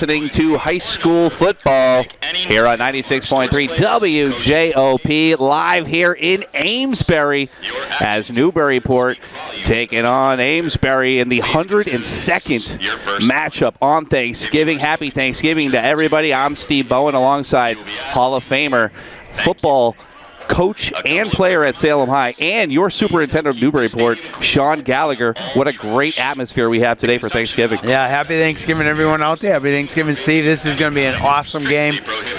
listening to high school football here on 96.3 WJOP, live here in Amesbury as Newburyport taking on Amesbury in the 102nd matchup on Thanksgiving. Happy Thanksgiving to everybody. I'm Steve Bowen alongside Hall of Famer, football coach and player at Salem High, and your superintendent of Newburyport, Sean Gallagher. What a great atmosphere we have today for Thanksgiving. Yeah, happy Thanksgiving, everyone out there. Happy Thanksgiving, Steve. This is going to be an awesome game.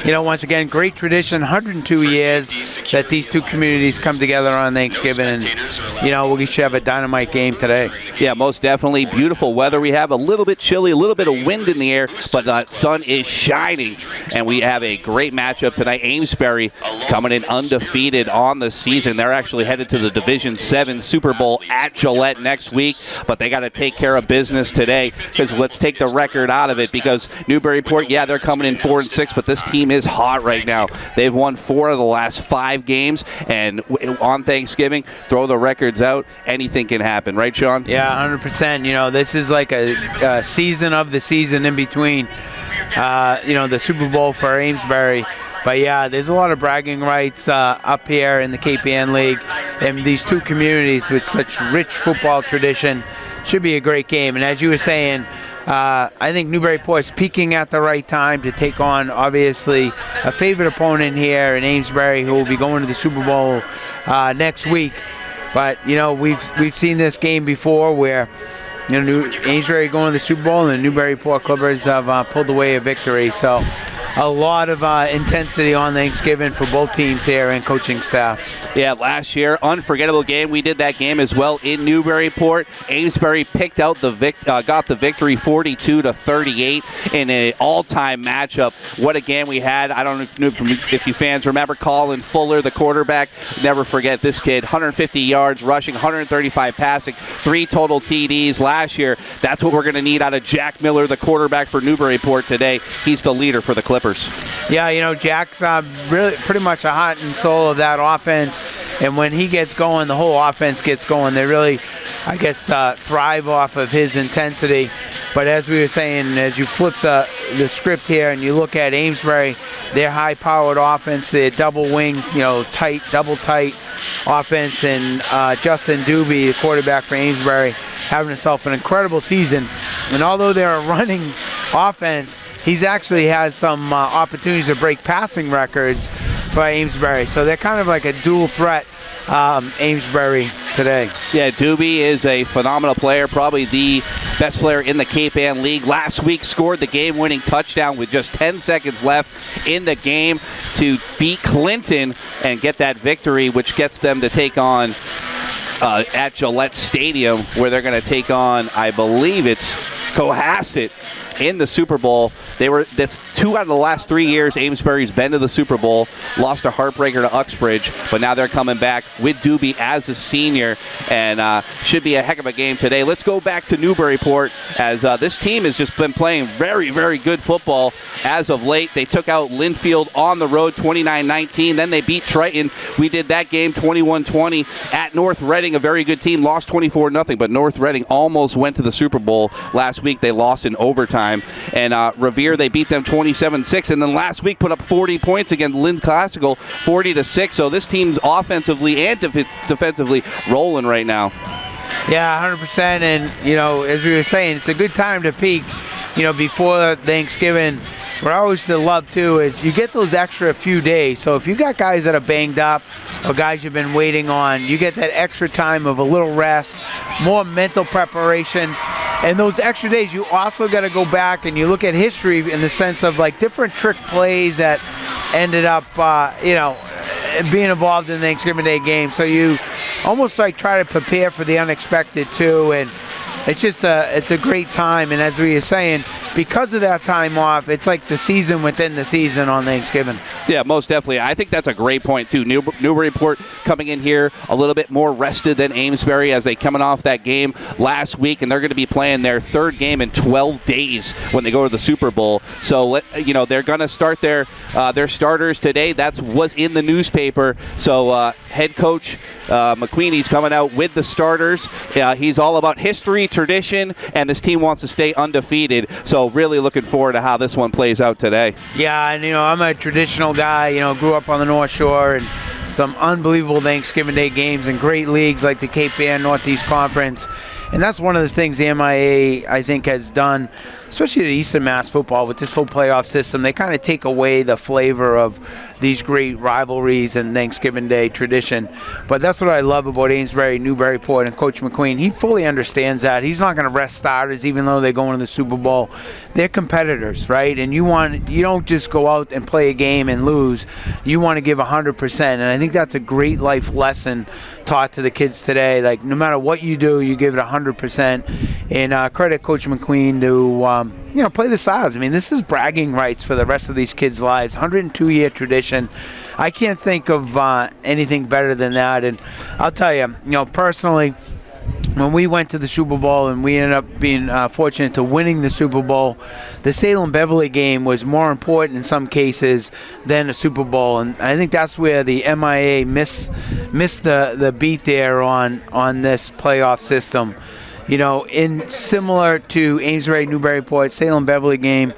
You know, once again, great tradition, 102 years that these two communities come together on Thanksgiving, and, you know, we should have a dynamite game today. Yeah, most definitely. Beautiful weather we have. A little bit chilly, a little bit of wind in the air, but the sun is shining, and we have a great matchup tonight. Amesbury coming in undefeated on the season. They're actually headed to the Division 7 Super Bowl at Gillette next week, but they got to take care of business today, because let's take the record out of it, because Newburyport, yeah, they're coming in 4-6, but this team is hot right now. They've won 4 of the last 5 games, and on Thanksgiving, throw the records out, anything can happen. Right, Sean? Yeah, 100%. You know, this is like a season of the season in between, you know, the Super Bowl for Amesbury. But, yeah, there's a lot of bragging rights up here in the KPN League, and these two communities with such rich football tradition. Should be a great game. And as you were saying, I think Newburyport's peaking at the right time to take on, obviously, a favorite opponent here in Amesbury, who will be going to the Super Bowl next week. But, you know, we've seen this game before where, you know, Amesbury going to the Super Bowl, and the Newburyport Clippers have pulled away a victory. So a lot of intensity on Thanksgiving for both teams here and coaching staffs. Yeah, last year, unforgettable game. We did that game as well in Newburyport. Amesbury picked out got the victory 42-38 in an all-time matchup. What a game we had. I don't know if you fans remember Colin Fuller, the quarterback. Never forget this kid. 150 yards rushing, 135 passing, 3 total TDs last year. That's what we're going to need out of Jack Miller, the quarterback for Newburyport today. He's the leader for the Clippers. Yeah, you know, Jack's really pretty much a heart and soul of that offense, and when he gets going, the whole offense gets going. They really, I guess, thrive off of his intensity. But as we were saying, as you flip the script here and you look at Amesbury, their high-powered offense, their double-wing, you know, double tight offense, and Justin Doobie, the quarterback for Amesbury, having himself an incredible season. And although they're a running offense, he's actually has some opportunities to break passing records for Amesbury. So they're kind of like a dual threat, Amesbury today. Yeah, Doobie is a phenomenal player, probably the best player in the Cape Ann League. Last week scored the game-winning touchdown with just 10 seconds left in the game to beat Clinton and get that victory, which gets them to take on at Gillette Stadium, where they're going to take on, I believe it's Cohasset in the Super Bowl. That's 2 out of the last 3 years Amesbury's been to the Super Bowl, lost a heartbreaker to Uxbridge, but now they're coming back with Doobie as a senior, and should be a heck of a game today. Let's go back to Newburyport, as this team has just been playing very, very good football as of late. They took out Linfield on the road 29-19, then they beat Triton. We did that game 21-20 at North Reading, a very good team, lost 24-0, but North Reading almost went to the Super Bowl last week. They lost in overtime, and Revere, they beat them 27-6, and then last week put up 40 points against Lynn Classical, 40-6. So this team's offensively and defensively rolling right now. Yeah, 100%. And, you know, as we were saying, it's a good time to peak, you know, before Thanksgiving. What I always love, too, is you get those extra few days. So if you got guys that are banged up or guys you've been waiting on, you get that extra time of a little rest, more mental preparation. And those extra days, you also got to go back and you look at history in the sense of, like, different trick plays that ended up, you know, being involved in the Thanksgiving Day game. So you almost, like, try to prepare for the unexpected, too. And it's just it's a great time. And as we were saying, because of that time off, it's like the season within the season on Thanksgiving. Yeah, most definitely. I think that's a great point, too. Newburyport coming in here a little bit more rested than Amesbury as they coming off that game last week, and they're going to be playing their third game in 12 days when they go to the Super Bowl. So, you know, they're going to start their starters today. That was in the newspaper. So head coach McQueenie's coming out with the starters. He's all about history, tradition, and this team wants to stay undefeated. So So really looking forward to how this one plays out today. Yeah, and I'm a traditional guy. Grew up on the North Shore and some unbelievable Thanksgiving Day games and great leagues like the Cape Ann Northeast Conference. And that's one of the things the MIA, I think, has done, especially the Eastern Mass football with this whole playoff system. They kind of take away the flavor of these great rivalries and Thanksgiving Day tradition. But that's what I love about Amesbury, Newburyport, and Coach McQueen. He fully understands that. He's not going to rest starters even though they're going to the Super Bowl. They're competitors, right? And you don't just go out and play a game and lose. You want to give 100%. And I think that's a great life lesson taught to the kids today. Like, no matter what you do, you give it 100%. And credit Coach McQueen to play the Stars. I mean, this is bragging rights for the rest of these kids' lives. 102-year tradition. I can't think of anything better than that. And I'll tell you, personally, when we went to the Super Bowl and we ended up being fortunate to winning the Super Bowl, the Salem-Beverly game was more important in some cases than a Super Bowl. And I think that's where the MIA missed the beat there on this playoff system. In similar to Amesbury, Newburyport, Salem-Beverly game,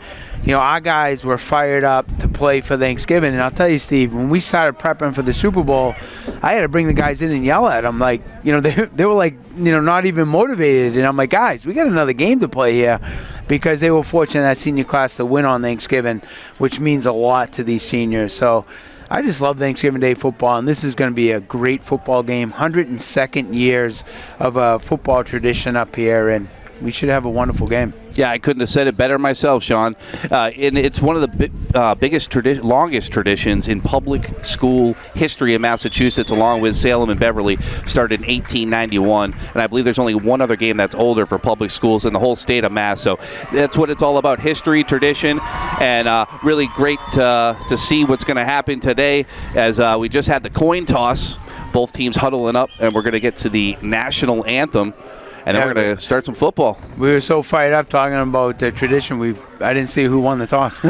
our guys were fired up to play for Thanksgiving. And I'll tell you, Steve, when we started prepping for the Super Bowl, I had to bring the guys in and yell at them. Like, they were like, not even motivated. And I'm like, guys, we got another game to play here, because they were fortunate that senior class to win on Thanksgiving, which means a lot to these seniors. So I just love Thanksgiving Day football, and this is going to be a great football game. 102nd years of a football tradition up here, and we should have a wonderful game. Yeah, I couldn't have said it better myself, Sean. And it's one of the biggest, longest traditions in public school history in Massachusetts, along with Salem and Beverly, started in 1891. And I believe there's only one other game that's older for public schools in the whole state of Mass. So that's what it's all about, history, tradition, and really great to see what's going to happen today as we just had the coin toss. Both teams huddling up, and we're going to get to the national anthem. And then we're going to start some football. We were so fired up talking about the tradition. I didn't see who won the toss.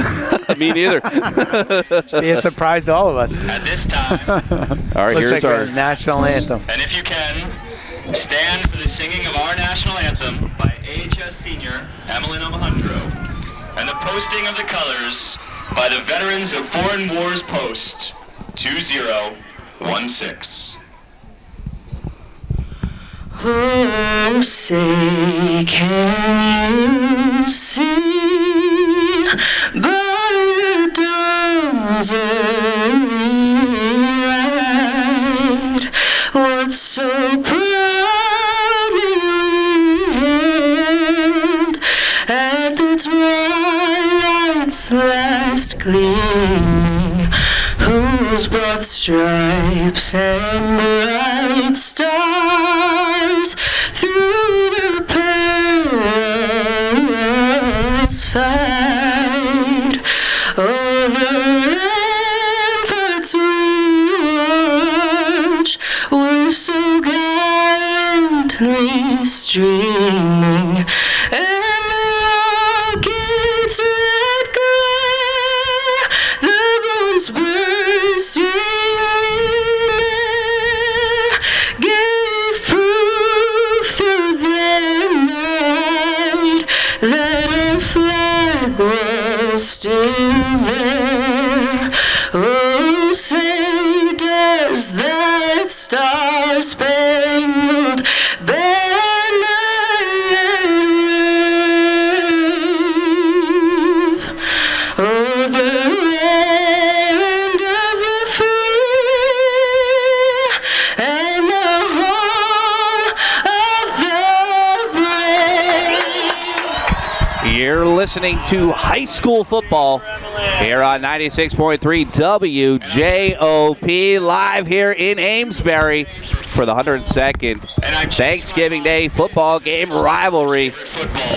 Me neither. Be a surprise to all of us. At this time. All right, here's our national anthem. And if you can, stand for the singing of our national anthem by AHS senior Emmeline Alejandro, and the posting of the colors by the Veterans of Foreign Wars Post 2016. Oh, say, can you see by the dawn's early light what so proudly we hailed at the twilight's last gleaming, whose broad stripes and bright stars through the perilous fight over ramparts we watch were so gallantly streaming, and the rocket's red glare, the bones bursting still there. Oh, say, does that star-spangled banner wave o'er the land of the free and the home of the brave? You're listening to high school football here on 96.3 WJOP, live here in Amesbury for the 102nd Thanksgiving Day football game rivalry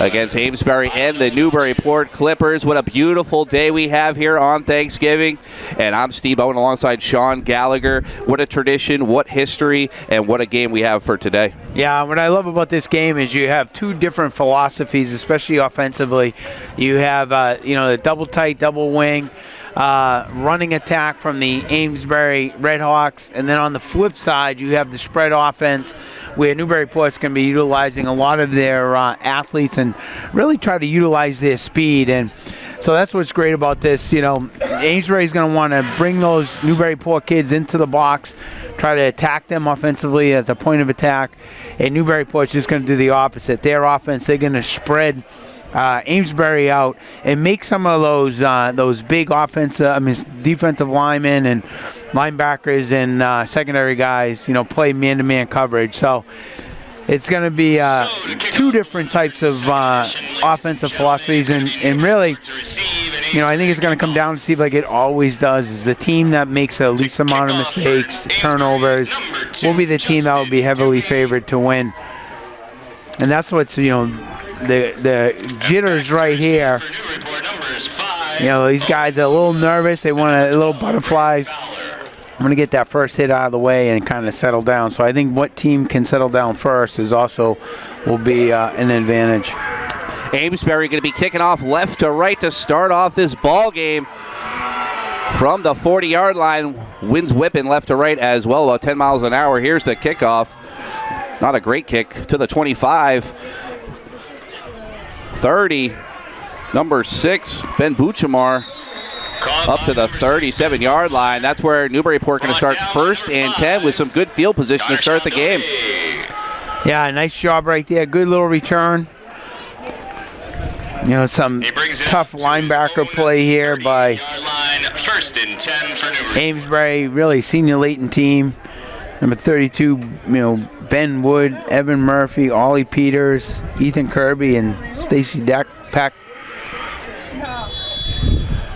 against Amesbury and the Newburyport Clippers. What a beautiful day we have here on Thanksgiving. And I'm Steve Bowen alongside Sean Gallagher. What a tradition, what history, and what a game we have for today. Yeah, what I love about this game is you have two different philosophies, especially offensively. You have, the double tight, double wing. running attack from the Amesbury Redhawks. And then on the flip side, you have the spread offense where Newburyport's going to be utilizing a lot of their athletes and really try to utilize their speed. And so that's what's great about this. You know, Amesbury's going to want to bring those Newburyport kids into the box, try to attack them offensively at the point of attack. And Newburyport's just going to do the opposite. Their offense, they're going to spread Amesbury out and make some of those big defensive linemen and linebackers and secondary guys, you know, play man-to-man coverage. So it's going to be two different types of offensive philosophies, and really, you know, I think it's going to come down to Steve, like it always does, is the team that makes the least amount of mistakes, turnovers, will be the team that will be heavily favored to win. And that's what's, you know, the jitters right here. You know, these guys are a little nervous. They want a little butterflies. I'm going to get that first hit out of the way and kind of settle down. So I think what team can settle down first will be an advantage. Amesbury going to be kicking off left to right to start off this ball game from the 40-yard line. Winds whipping left to right as well, about 10 miles an hour. Here's the kickoff. Not a great kick to the 25. 30, number 6, Ben Buchamar, up to the 37-yard line. That's where Newburyport going to start 1st and 10 with some good field position to start the game. Yeah, nice job right there. Good little return. You know, some tough linebacker play here by 1st and 10 for Newburyport. Amesbury, really senior latent team. Number 32, you know, Ben Wood, Evan Murphy, Ollie Peters, Ethan Kirby, and Stacy Peck.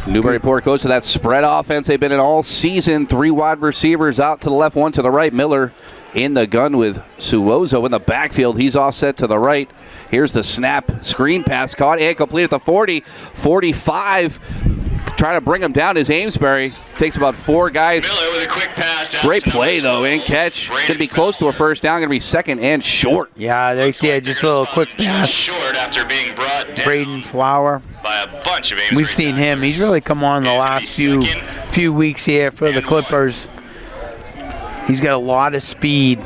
Newburyport goes to that spread offense they've been in all season. 3 wide receivers out to the left, 1 to the right. Miller in the gun with Suozo in the backfield. He's offset to the right. Here's the snap. Screen pass caught and complete at the 40. 45. Trying to bring him down is Amesbury. Takes about 4 guys. Miller with a quick pass. Great play, though, and catch. Going to be close to a first down. Going to be 2nd and short. Yeah, there you see it. Just a little quick pass. Short after being brought down Braden Flower. By a bunch of Amesbury. We've seen him. He's really come on the last few weeks here for the Clippers. He's got a lot of speed,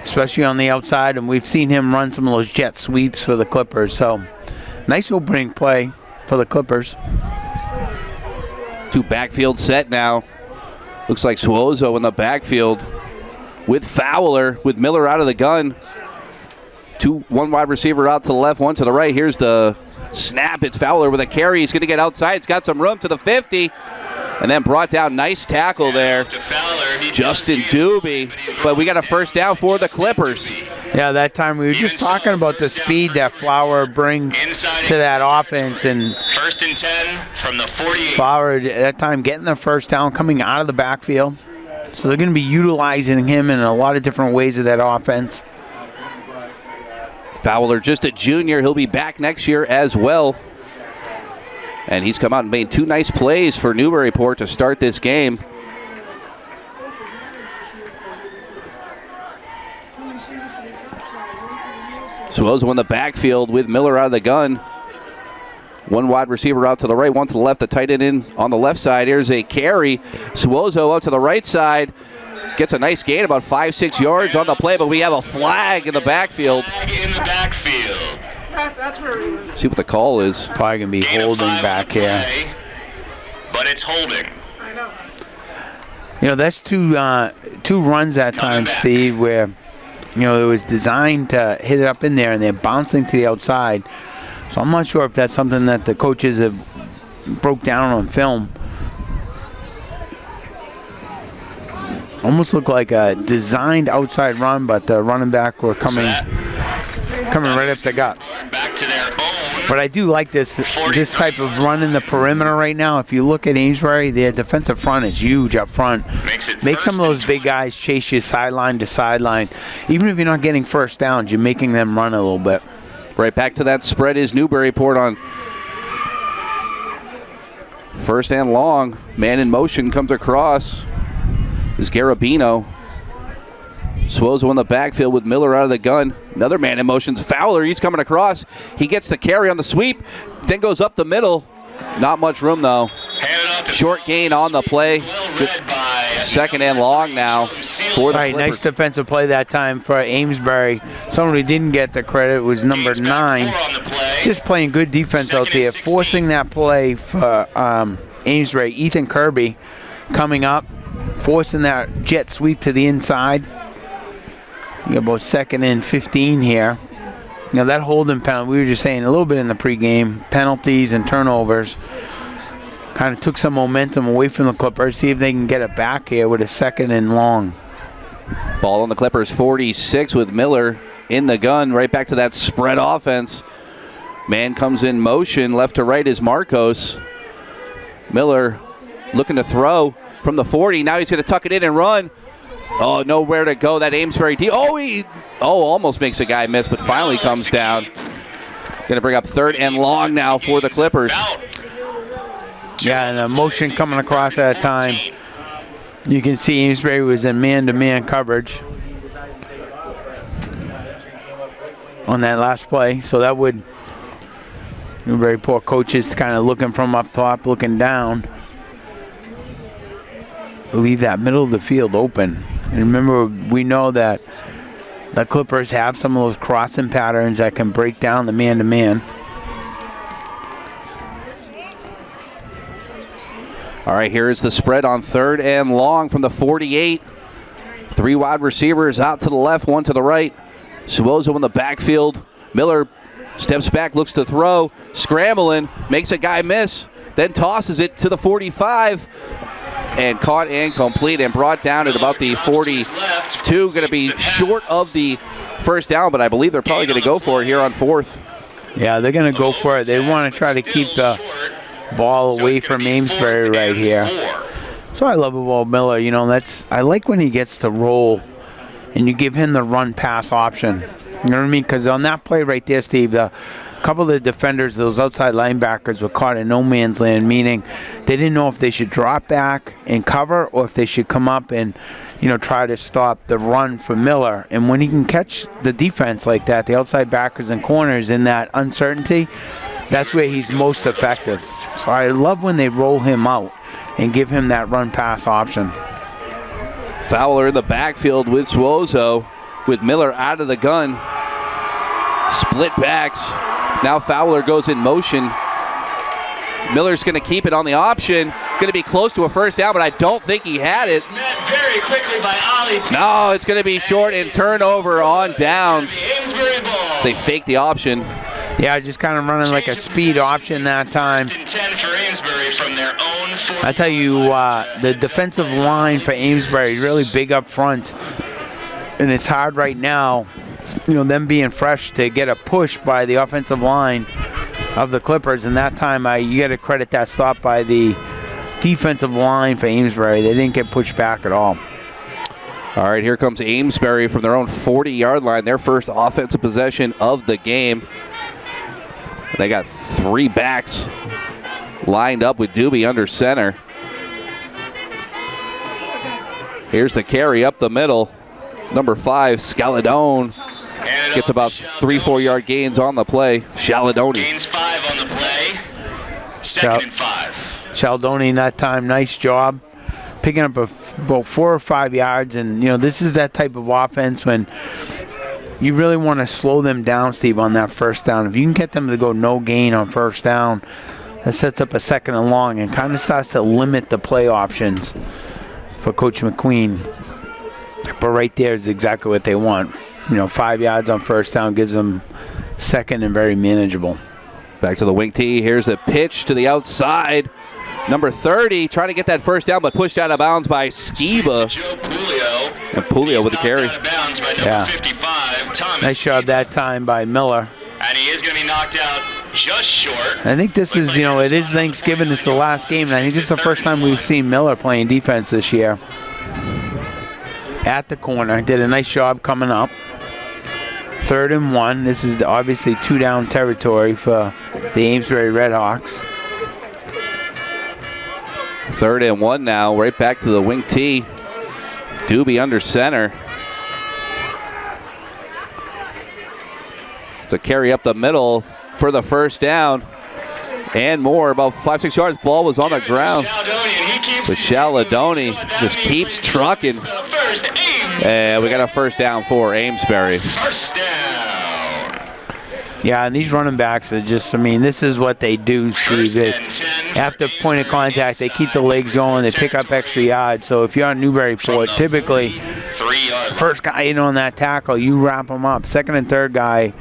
especially on the outside, and we've seen him run some of those jet sweeps for the Clippers. So, nice opening play for the Clippers. 2 backfield set now. Looks like Suozo in the backfield with Fowler, with Miller out of the gun. 1 wide receiver out to the left, 1 to the right. Here's the snap. It's Fowler with a carry. He's going to get outside. It's got some room to the 50. And then brought down. Nice tackle there. Justin Doobie. But we got a first down for the Clippers. Yeah, that time we were just talking about the speed that Flower brings to that offense. And 1st and 10 from the 48. Flower at that time getting the first down, coming out of the backfield. So they're going to be utilizing him in a lot of different ways of that offense. Fowler, just a junior. He'll be back next year as well. And he's come out and made 2 nice plays for Newburyport to start this game. Suozo in the backfield with Miller out of the gun. 1 wide receiver out to the right, 1 to the left. The tight end in on the left side. Here's a carry. Suozo out to the right side. Gets a nice gain, about 5-6 yards on the play, but we have a flag in the backfield. That's where he was. See what the call is. Probably going to be holding back here. But it's holding. I know. You know, that's two runs that time, Steve, where, you know, it was designed to hit it up in there, and they're bouncing to the outside. So I'm not sure if that's something that the coaches have broke down on film. Almost looked like a designed outside run, but the running back were coming right up the gut. Back to their own. But I do like this type of run in the perimeter right now. If you look at Amesbury, their defensive front is huge up front. Make some of those big guys chase you sideline to sideline. Even if you're not getting first downs, you're making them run a little bit. Right back to that spread is Newburyport on 1st and long. Man in motion comes across. Is Garabino. Suozo in the backfield with Miller out of the gun. Another man in motion's Fowler. He's coming across. He gets the carry on the sweep, then goes up the middle. Not much room, though. Short gain on the play. Second and long now for the Right, Clippers. nice defensive play that time for Amesbury. Someone who didn't get the credit was number 9. Just playing good defense out there, forcing that play for Amesbury. Ethan Kirby coming up, forcing that jet sweep to the inside. You got about 2nd and 15 here. You know, that holding penalty, we were just saying a little bit in the pregame, penalties and turnovers kind of took some momentum away from the Clippers. See if they can get it back here with a 2nd and long. Ball on the Clippers 46 with Miller in the gun. Right back to that spread offense. Man comes in motion. Left to right is Marcos. Miller looking to throw from the 40. Now he's going to tuck it in and run. Oh, nowhere to go. That Amesbury D. Almost makes a guy miss, but finally comes down. Going to bring up 3rd and long now for the Clippers. Yeah, and a motion coming across that time. You can see Amesbury was in man-to-man coverage on that last play. So that would, Newburyport coaches kind of looking from up top, looking down. Leave that middle of the field open. And remember, we know that the Clippers have some of those crossing patterns that can break down the man-to-man. All right, here is the spread on 3rd and long from the 48. 3 wide receivers out to the left, 1 to the right. Suozo in the backfield. Miller steps back, looks to throw, scrambling, makes a guy miss, then tosses it to the 45. And caught incomplete and brought down at about the 42. Going to be short of the first down, but I believe they're probably going to go for it here on 4th. Yeah, they're going to go for it. They want to try to keep the ball away from Amesbury right here. So I love about Miller. You know, I like when he gets to roll and you give him the run-pass option. You know what I mean? Because on that play right there, Steve, a couple of the defenders, those outside linebackers, were caught in no man's land, meaning they didn't know if they should drop back and cover or if they should come up and, try to stop the run for Miller. And when he can catch the defense like that, the outside backers and corners in that uncertainty, that's where he's most effective. So I love when they roll him out and give him that run-pass option. Fowler in the backfield with Suozo, with Miller out of the gun. Split backs. Now Fowler goes in motion. Miller's going to keep it on the option. Going to be close to a first down, but I don't think he had it. Met very quickly by Ali. No, it's going to be short and turnover on downs. Amesbury ball. They fake the option. Yeah, just kind of running like a speed option that time. 10 for Amesbury from their own 40. I tell you, the defensive line for Amesbury is really big up front. And it's hard right now, them being fresh to get a push by the offensive line of the Clippers. And that time, you got to credit that stop by the defensive line for Amesbury. They didn't get pushed back at all. All right, here comes Amesbury from their own 40-yard line, their first offensive possession of the game. They got 3 backs lined up with Doobie under center. Here's the carry up the middle. Number 5, Scaladone, gets about 3-4 yard gains on the play. Scaladone. Gains 5 on the play. 2nd and 5. Cialdoni that time, nice job. Picking up about 4 or 5 yards. And, this is that type of offense when you really want to slow them down, Steve, on that first down. If you can get them to go no gain on first down, that sets up a 2nd and long and kind of starts to limit the play options for Coach McQueen. But right there is exactly what they want. 5 yards on first down gives them 2nd and very manageable. Back to the wing tee. Here's the pitch to the outside. Number 30 trying to get that first down, but pushed out of bounds by Skiba. And Pulio with the carry. Yeah. 55, Thomas. Nice job that time by Miller. And he is going to be knocked out just short. I think this is, it is Thanksgiving. It's the last game, and I think this is the first time we've seen Miller playing defense this year. At the corner, did a nice job coming up. 3rd and 1. This is obviously 2-down territory for the Amesbury Redhawks. 3rd and 1 now, right back to the wing tee. Doobie under center. It's a carry up the middle for the first down. and more. About 5-6 yards. Ball was on the ground. But Shaladoni just keeps trucking. And we got a first down for Amesbury. First down. Yeah, and these running backs are just, I mean, this is what they do, Steve. After point of contact, they keep the legs going, they pick up extra yards. So if you're on Newburyport, typically, first guy in on that tackle, you wrap them up. Second and third guy,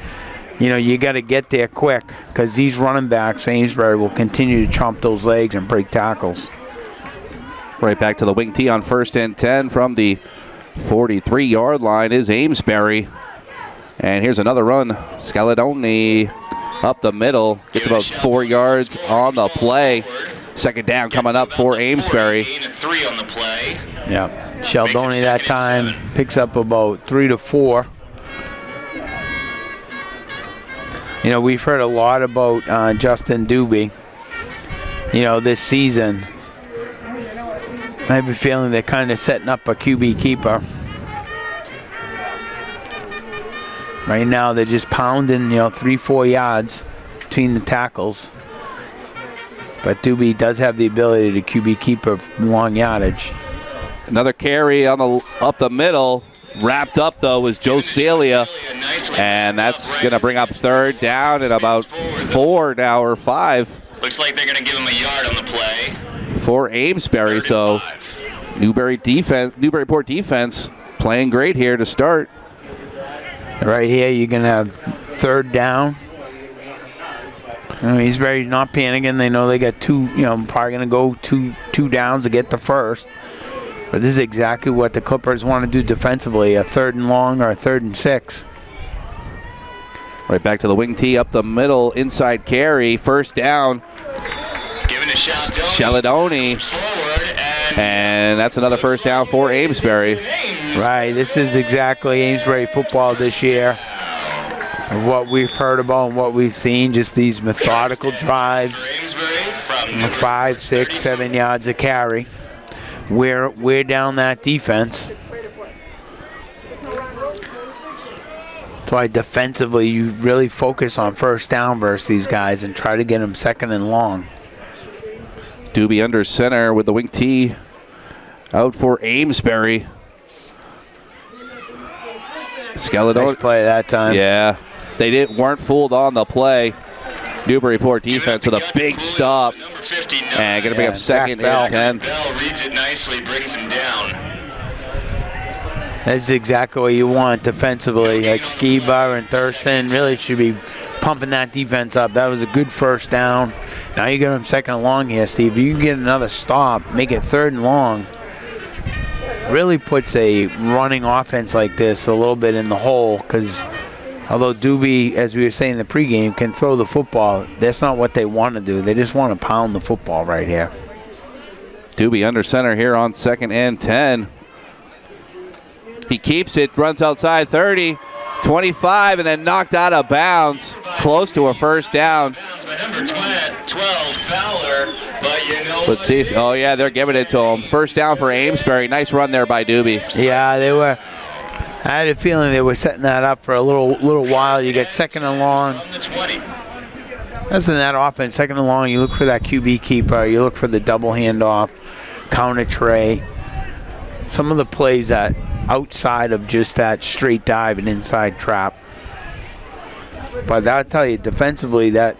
you know, you got to get there quick because these running backs, Amesbury, will continue to chomp those legs and break tackles. Right back to the wing tee on 1st and 10 from the 43-yard line is Amesbury. And here's another run. Scaladoni up the middle. Gets about 4 yards on the play. Second down coming up for Amesbury. Yeah, Sheldoni that time picks up about 3 to 4. You know, we've heard a lot about Justin Doobie, you know, this season. I have a feeling they're kind of setting up a QB keeper. Right now, they're just pounding, 3-4 yards between the tackles. But Doobie does have the ability to QB keep a long yardage. Another carry on the up the middle. Wrapped up, though, was Joe Celia. And that's going to bring up third down at about 4 now, or 5. Looks like they're going to give him a yard on the play. For Amesbury, so Newburyport defense playing great here to start. Right here, you're going to have third down. Amesbury not panicking. They know they got probably going to go two downs to get the first. But this is exactly what the Clippers want to do defensively, a 3rd and long or a 3rd and 6. Right back to the wing tee, up the middle, inside carry, first down. Giving a shout to Shaladoni. And that's another first down for Amesbury. Right, this is exactly Amesbury football this year. What we've heard about and what we've seen, just these methodical drives, 5, 6, 7 yards a carry. We're down that defense. That's why defensively you really focus on first down versus these guys and try to get them 2nd and long. Doobie under center with the wing tee out for Amesbury. Scaladoni. Nice play that time. Yeah, they weren't fooled on the play. Newburyport defense with a big stop. And going to bring up 2nd and 10. Bell reads it nicely, brings him down. That's exactly what you want defensively. Like Skiba and Thurston really should be pumping that defense up. That was a good first down. Now you get them 2nd and long here, Steve. You can get another stop, make it 3rd and long. Really puts a running offense like this a little bit in the hole because although Doobie, as we were saying in the pregame, can throw the football, that's not what they want to do. They just want to pound the football right here. Doobie under center here on 2nd and 10. He keeps it, runs outside 30, 25, and then knocked out of bounds. Close to a first down. Number 12, Fowler, but let's see. Oh, yeah, they're giving it to him. First down for Amesbury. Nice run there by Doobie. Yeah, they were. I had a feeling they were setting that up for a little while. You get 2nd and long. That's in that offense. 2nd and long, you look for that QB keeper. You look for the double handoff, counter tray. Some of the plays that outside of just that straight dive and inside trap. But I'll tell you, defensively, that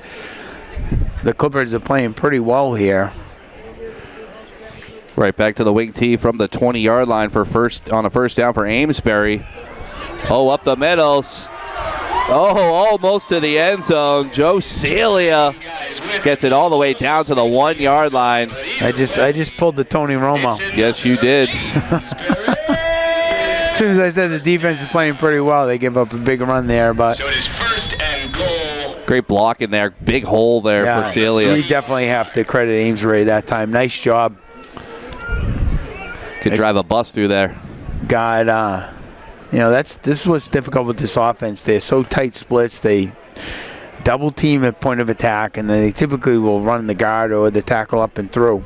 the Clippers are playing pretty well here. Right back to the wing tee from the 20-yard line on a first down for Amesbury. Oh, up the middle. Oh, almost to the end zone. Joe Celia gets it all the way down to the 1-yard line. I just pulled the Tony Romo. Yes, you did. As soon as I said the defense is playing pretty well, they give up a big run there. But so it is 1st and goal. Great block in there. Big hole there for Celia. We definitely have to credit Amesbury that time. Nice job. Could drive a bus through there. God, this is what's difficult with this offense. They're so tight splits. They double team at point of attack, and then they typically will run the guard or the tackle up and through.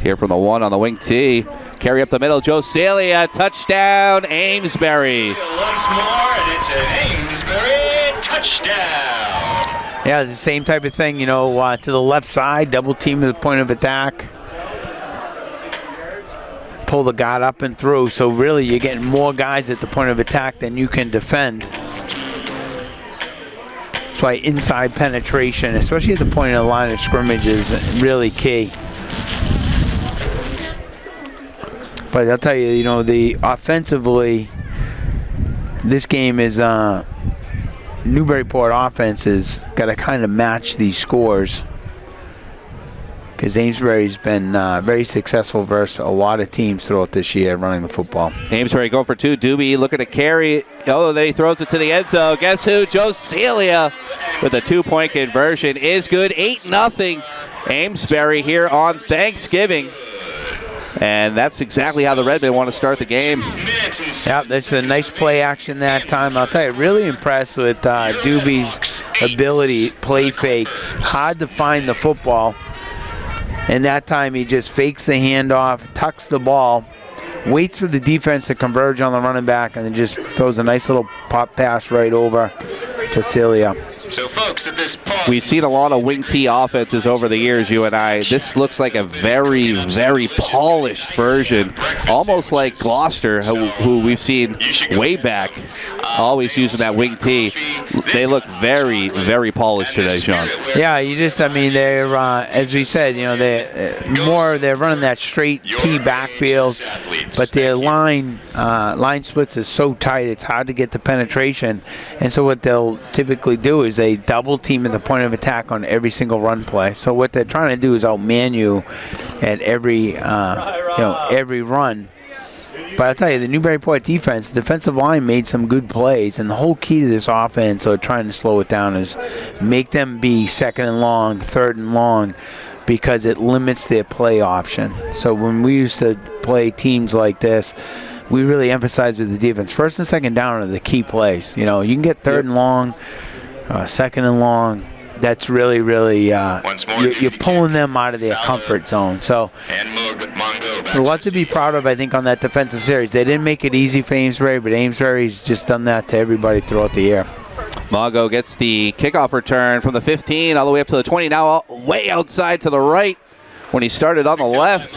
Here from the 1 on the wing tee. Carry up the middle. Joe Celia. Touchdown, Amesbury. Once more, and it's an Amesbury touchdown. Yeah, the same type of thing, to the left side, double team at the point of attack. Pull the guard up and through, so really you're getting more guys at the point of attack than you can defend. That's why inside penetration, especially at the point of the line of scrimmage, is really key. But I'll tell you, the offensively, this game is Newburyport offense has got to kind of match these scores, because Amesbury's been very successful versus a lot of teams throughout this year running the football. Amesbury going for 2. Doobie looking to carry. Oh, then he throws it to the end zone. Guess who? Joe Celia with a 2-point conversion is good. 8-0 Amesbury here on Thanksgiving. And that's exactly how the Redmen want to start the game. Yeah, that's a nice play action that time. I'll tell you, really impressed with Doobie's ability, play fakes. Hard to find the football. And that time he just fakes the handoff, tucks the ball, waits for the defense to converge on the running back, and then just throws a nice little pop pass right over to Celia. So, folks, at this point, we've seen a lot of wing T offenses over the years, you and I. This looks like a very, very polished version, almost like Gloucester, who we've seen way back, always using that wing T. They look very, very polished today, Sean. Yeah, they're, as we said, they're running that straight T backfield, but their line splits is so tight, it's hard to get the penetration. And so what they'll typically do is they double team at the point of attack on every single run play. So what they're trying to do is outman you at every run. But I'll tell you, the Newburyport defensive line made some good plays, and the whole key to this offense, or trying to slow it down, is make them be 2nd and long, 3rd and long, because it limits their play option. So when we used to play teams like this, we really emphasize with the defense, 1st and 2nd down are the key plays. You can get 3rd and long, 2nd and long. That's really, really, you're pulling them out of their comfort zone. So, a lot to be proud of, I think, on that defensive series. They didn't make it easy for Amesbury, but Amesbury's just done that to everybody throughout the year. Mongo gets the kickoff return from the 15 all the way up to the 20, now way outside to the right when he started on the left.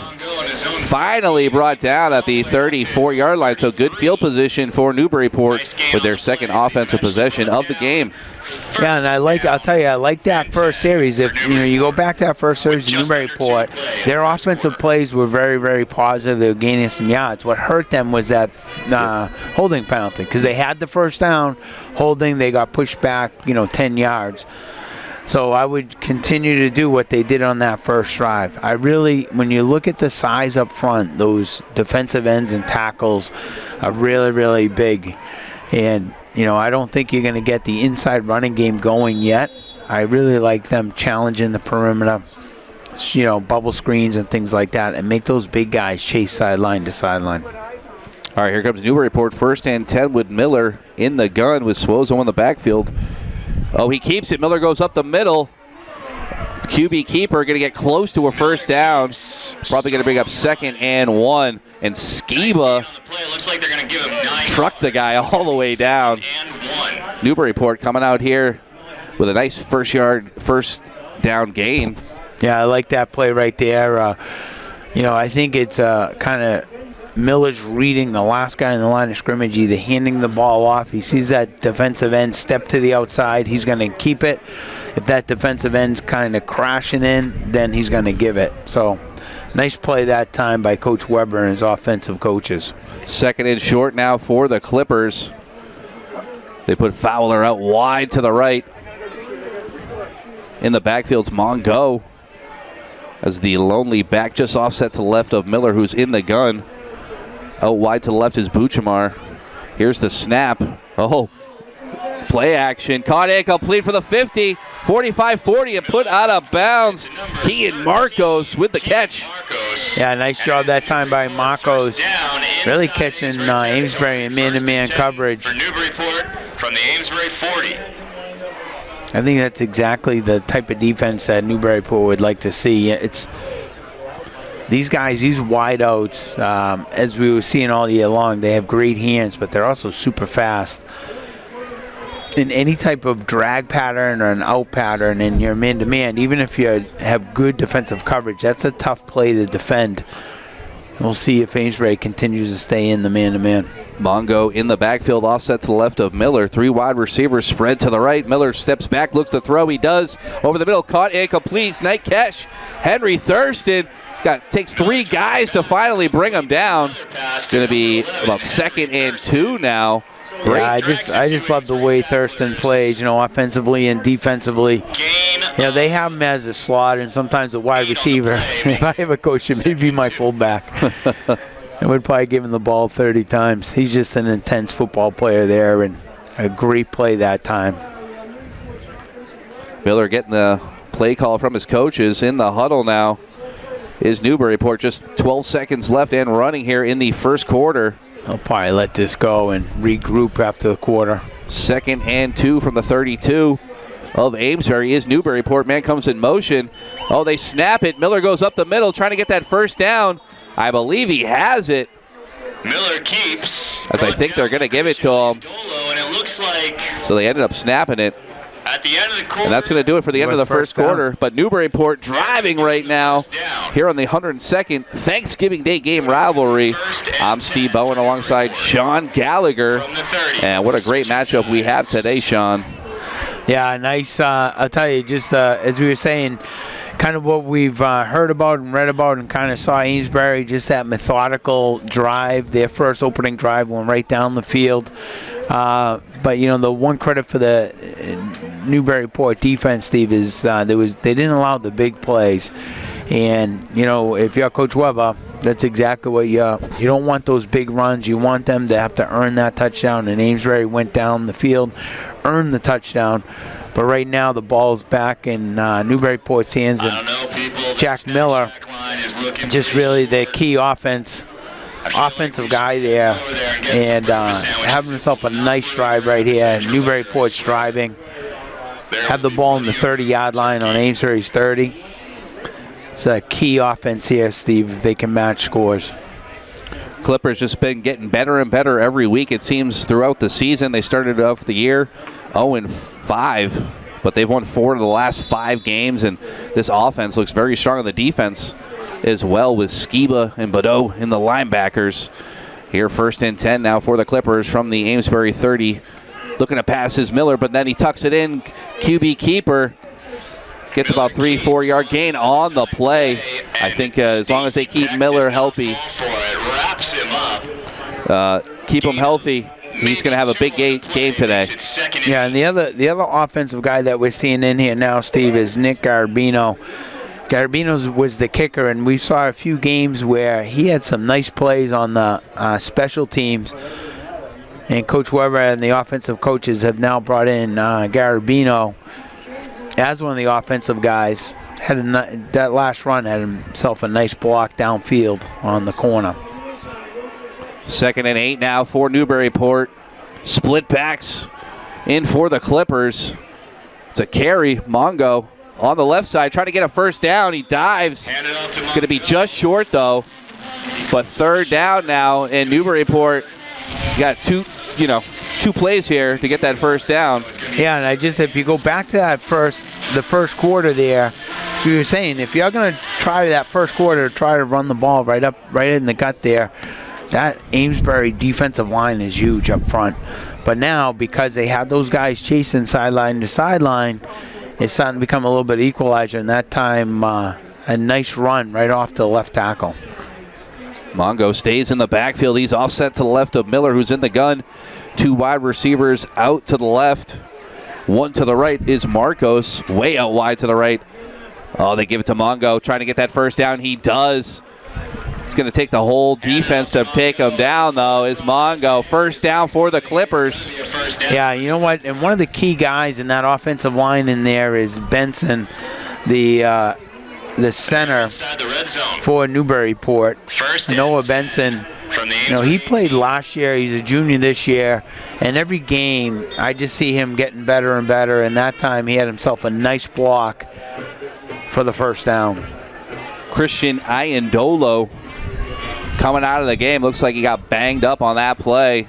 Finally brought down at the 34-yard line, so good field position for Newburyport with their 2nd offensive possession of the game. Yeah, and I'll tell you, I like that first series. If you go back to that first series in Newburyport, their offensive plays were very, very positive. They were gaining some yards. What hurt them was that holding penalty, because they had the first down, holding, they got pushed back, 10 yards. So I would continue to do what they did on that first drive. When you look at the size up front, those defensive ends and tackles are really, really big. And, I don't think you're going to get the inside running game going yet. I really like them challenging the perimeter, bubble screens and things like that, and make those big guys chase sideline to sideline. All right, here comes Newburyport, 1st and 10 with Miller in the gun with Swozo in the backfield. Oh, he keeps it. Miller goes up the middle. QB keeper going to get close to a 1st down. Probably going to bring up 2nd and 1. And Skiba trucked the guy all the way down. Newburyport coming out here with a nice first down gain. Yeah, I like that play right there. I think it's kind of Miller's reading the last guy in the line of scrimmage, either handing the ball off. He sees that defensive end step to the outside. He's going to keep it. If that defensive end's kind of crashing in, then he's going to give it. So, nice play that time by Coach Weber and his offensive coaches. 2nd and short now for the Clippers. They put Fowler out wide to the right. In the backfield's Mongo as the lonely back just offset to the left of Miller, who's in the gun. Out wide to the left is Buchamar. Here's the snap. Oh, play action. Caught incomplete for the 50. 45-40 and put out of bounds. Kean Marcos with the catch. Yeah, nice job that time by Marcos. Really catching Amesbury in man-to-man coverage. For Newburyport from the Amesbury 40. I think that's exactly the type of defense that Newburyport would like to see. These guys, these wideouts, as we were seeing all year long, they have great hands, but they're also super fast. in any type of drag pattern or an out pattern and you're man-to-man, even if you have good defensive coverage, that's a tough play to defend. We'll see if Amesbury continues to stay in the man-to-man. Mongo in the backfield, offset to the left of Miller. 3 wide receivers spread to the right. Miller steps back, looks to throw. He does. Over the middle, caught and complete. Nice catch. Henry Thurston takes 3 guys to finally bring him down. It's going to be about 2nd and 2 now. Great. Yeah, I just love the way Thurston plays, offensively and defensively. They have him as a slot and sometimes a wide receiver. If I have a coach, it may be my fullback. I would probably give him the ball 30 times. He's just an intense football player there, and a great play that time. Miller getting the play call from his coaches in the huddle now. Is Newburyport just 12 seconds left and running here in the first quarter. I'll probably let this go and regroup after the quarter. 2nd and 2 from the 32 of Amesbury. Is Newburyport. Man comes in motion. Oh, they snap it. Miller goes up the middle trying to get that first down. I believe he has it. Miller keeps. As I think they're going to give it to him. And it looks like So they ended up snapping it. at the end of the quarter. And that's going to do it for the end of the first quarter. But Newburyport driving right now here on the 102nd Thanksgiving Day game rivalry. I'm Steve Bowen alongside Sean Gallagher. And what a great matchup we have today, Sean. Yeah, nice. I'll tell you, just as we were saying, kind of what we've heard about and read about and kind of saw Amesbury, just that methodical drive. Their first opening drive went right down the field. But, the one credit for the Newburyport defense, Steve, is they didn't allow the big plays. And, if you're Coach Weber, that's exactly what you don't want those big runs. You want them to have to earn that touchdown. And Amesbury went down the field, earned the touchdown. But right now the ball's back in Newburyport's hands. And Jack Miller, just really the key offensive guy there. And having himself a nice drive right here. Newburyport's driving. Have the ball in the 30-yard line on Amesbury's 30. It's a key offense here, Steve, if they can match scores. Clippers just been getting better and better every week, it seems, throughout the season. They started off the year 0-5, but they've won 4 of the last 5 games, and this offense looks very strong on the defense as well, with Skiba and Badeau in the linebackers. Here, 1st and 10 now for the Clippers from the Amesbury 30. Looking to pass is Miller, but then he tucks it in. QB keeper gets about 3-4 yard gain on the play. I think as long as they keep Miller healthy, keep him healthy, he's going to have a big game today. Yeah, and the other offensive guy that we're seeing in here now, Steve, is Nick Garbino. Garbino was the kicker, and we saw a few games where he had some nice plays on the special teams. And Coach Weber and the offensive coaches have now brought in Garbino as one of the offensive guys. That last run had himself a nice block downfield on the corner. 2nd and 8 now for Newburyport. Split backs in for the Clippers. It's a carry. Mongo on the left side trying to get a first down. He dives. Going to be just short though. But 3rd down now, and Newburyport got two plays here to get that first down. Yeah, and if you go back to the first quarter there, we were saying if you're going to try that first quarter to try to run the ball right in the gut there, that Amesbury defensive line is huge up front. But now, because they have those guys chasing sideline to sideline, it's starting to become a little bit equalizer, and that time a nice run right off the left tackle. Mongo stays in the backfield. He's offset to the left of Miller, who's in the gun. 2 wide receivers out to the left. 1 to the right is Marcos, way out wide to the right. Oh, they give it to Mongo, trying to get that first down. He does. It's going to take the whole defense to take him down, though, is Mongo. First down for the Clippers. Yeah, you know what? And one of the key guys in that offensive line in there is Benson, the center for Newburyport. Noah Benson. He played last year. He's a junior this year. And every game, I just see him getting better and better. And that time, he had himself a nice block for the first down. Christian Iandolo coming out of the game. Looks like he got banged up on that play.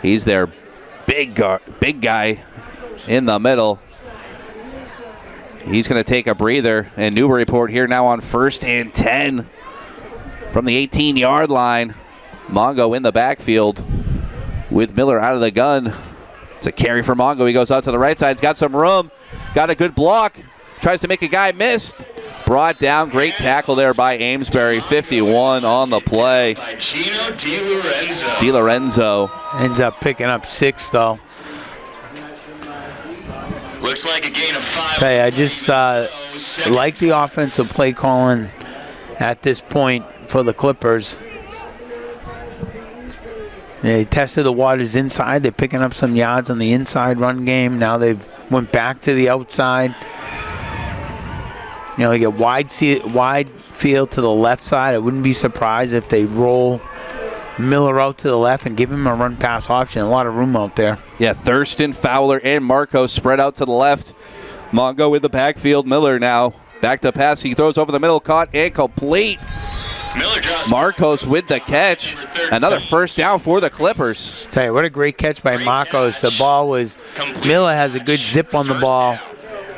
He's their big guy in the middle. He's going to take a breather, and Newburyport here now on 1st and 10 from the 18-yard line. Mongo in the backfield with Miller out of the gun. It's a carry for Mongo. He goes out to the right side. He's got some room. Got a good block. Tries to make a guy miss. Brought down. Great tackle there by Amesbury. 51 on the play. By Gino DiLorenzo. DiLorenzo ends up picking up 6, though. Looks like a gain of 5. Hey, I just like the offensive play calling at this point for the Clippers. They tested the waters inside. They're picking up some yards on the inside run game. Now they've went back to the outside. You know, they get wide field to the left side. I wouldn't be surprised if they roll Miller out to the left and give him a run-pass option. A lot of room out there. Yeah, Thurston, Fowler, and Marcos spread out to the left. Mongo in the backfield. Miller now back to pass. He throws over the middle, caught and complete. Miller drops Marcos with the catch. Another first down for the Clippers. Tell you, what a great catch by Marcos. The ball was, Miller has a good zip on the ball,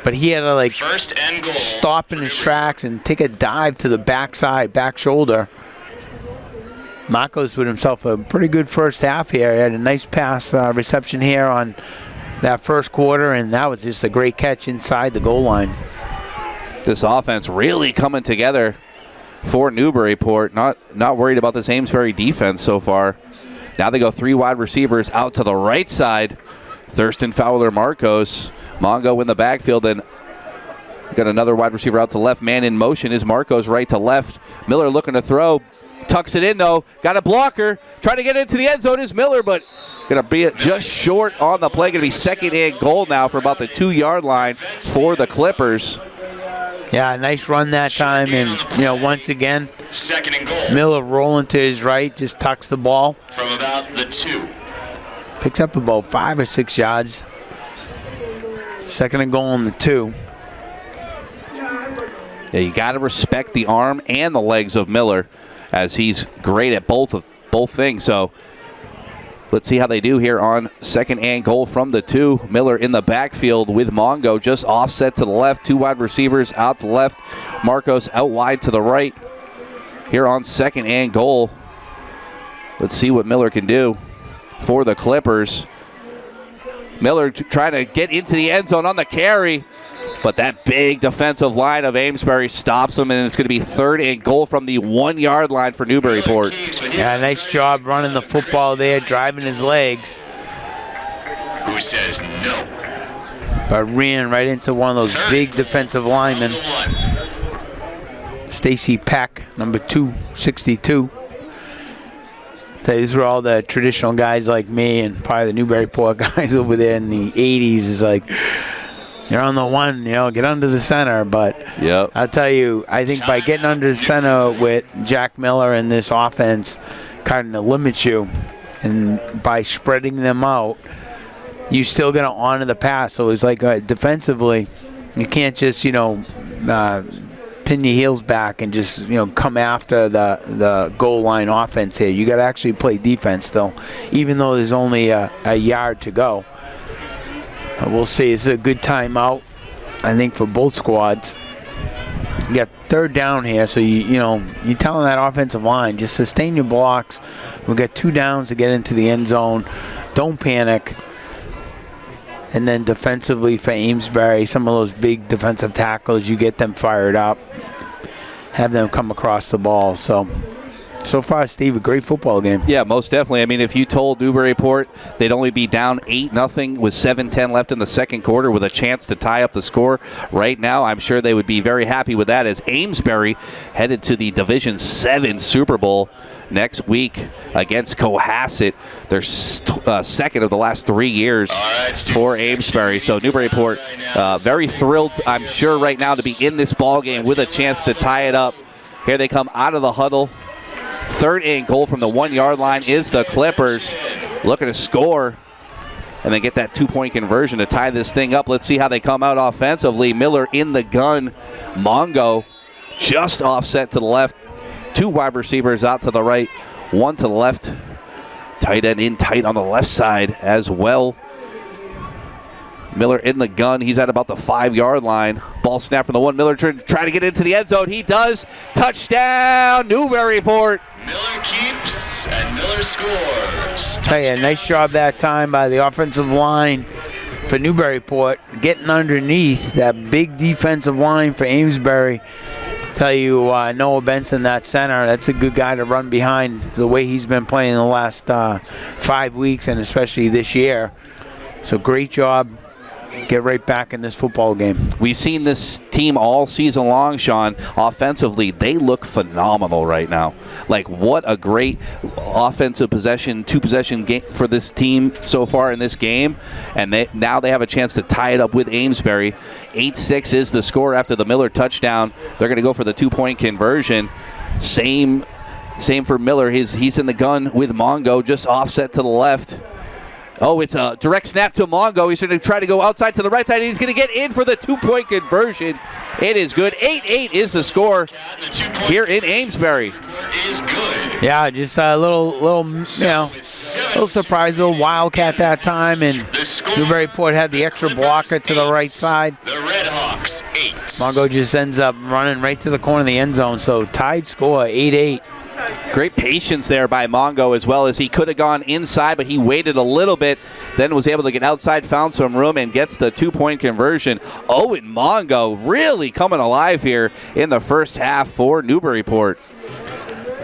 but he had to like first and goal. Stop in his tracks and take a dive to the backside, back shoulder. Marcos with himself a pretty good first half here. He had a nice pass reception here on that first quarter, and that was just a great catch inside the goal line. This offense really coming together for Newburyport. Not worried about this Amesbury defense so far. Now they go 3 wide receivers out to the right side. Thurston, Fowler, Marcos. Mongo in the backfield, and got another wide receiver out to left. Man in motion is Marcos right to left. Miller looking to throw. Tucks it in, though. Got a blocker. Trying to get into the end zone is Miller, but going to be just short on the play. Going to be 2nd and goal now for about the 2-yard line for the Clippers. Yeah, nice run that time. And, you know, once again, 2nd and goal. Miller rolling to his right, just tucks the ball. From about the 2. Picks up about 5 or 6 yards. 2nd and goal on the 2. Yeah, you got to respect the arm and the legs of Miller, as he's great at both things. So let's see how they do here on 2nd and goal from the 2. Miller in the backfield with Mongo just offset to the left. 2 wide receivers out to the left. Marcos out wide to the right. Here on 2nd and goal. Let's see what Miller can do for the Clippers. Miller trying to get into the end zone on the carry, but that big defensive line of Amesbury stops him, and it's going to be 3rd and goal from the 1-yard line for Newburyport. Yeah, nice job running the football there, driving his legs. Who says no? But ran right into one of those big defensive linemen. Stacy Peck, number 262. These were all the traditional guys like me and probably the Newburyport guys over there in the 80s. Is like, you're on the one, you know, get under the center. But yep. I'll tell you, I think by getting under the center with Jack Miller in this offense kind of limits you. And by spreading them out, you're still going to honor the pass. So it's like defensively, you can't just, you know, pin your heels back and just, you know, come after the goal line offense here. You got to actually play defense still, even though there's only a yard to go. We'll see. It's a good timeout, I think, for both squads. You got 3rd down here, so you're telling that offensive line, just sustain your blocks. We've got 2 downs to get into the end zone. Don't panic. And then defensively for Amesbury, some of those big defensive tackles, you get them fired up, have them come across the ball. So far, Steve, a great football game. Yeah, most definitely. I mean, if you told Newburyport they'd only be down 8-0 with 7:10 left in the second quarter with a chance to tie up the score right now, I'm sure they would be very happy with that, as Amesbury headed to the Division 7 Super Bowl next week against Cohasset. Their 2nd of the last 3 years for Amesbury. So Newburyport very thrilled, I'm sure, right now to be in this ball game with a chance to tie it up. Here they come out of the huddle. 3rd and goal from the 1-yard line is the Clippers looking to score and then get that 2-point conversion to tie this thing up. Let's see how they come out offensively. Miller in the gun. Mongo just offset to the left. 2 wide receivers out to the right, 1 to the left. Tight end in tight on the left side as well. Miller in the gun. He's at about the 5-yard line. Ball snap from the 1. Miller trying to get into the end zone. He does. Touchdown, Newburyport. Miller keeps and Miller scores. Tell you, nice job that time by the offensive line for Newburyport, getting underneath that big defensive line for Amesbury. Tell you, Noah Benson, that center, that's a good guy to run behind the way he's been playing the last 5 weeks and especially this year. So great job. Get right back in this football game. We've seen this team all season long, Sean. Offensively, they look phenomenal right now. Like, what a great offensive possession, 2-possession game for this team so far in this game. And now they have a chance to tie it up with Amesbury. 8-6 is the score after the Miller touchdown. They're going to go for the 2-point conversion. Same for Miller. He's in the gun with Mongo, just offset to the left. Oh, it's a direct snap to Mongo. He's going to try to go outside to the right side, and he's going to get in for the 2-point conversion. It is good. 8-8 is the score here in Amesbury. Is good. Yeah, just a little surprise, little wildcat that time, and Newburyport had the extra blocker to the right side. The Redhawks 8. Mongo just ends up running right to the corner of the end zone, so tied score, 8-8. Great patience there by Mongo, as well as he could have gone inside, but he waited a little bit, then was able to get outside, found some room, and gets the 2-point conversion. Owen Mongo really coming alive here in the first half for Newburyport.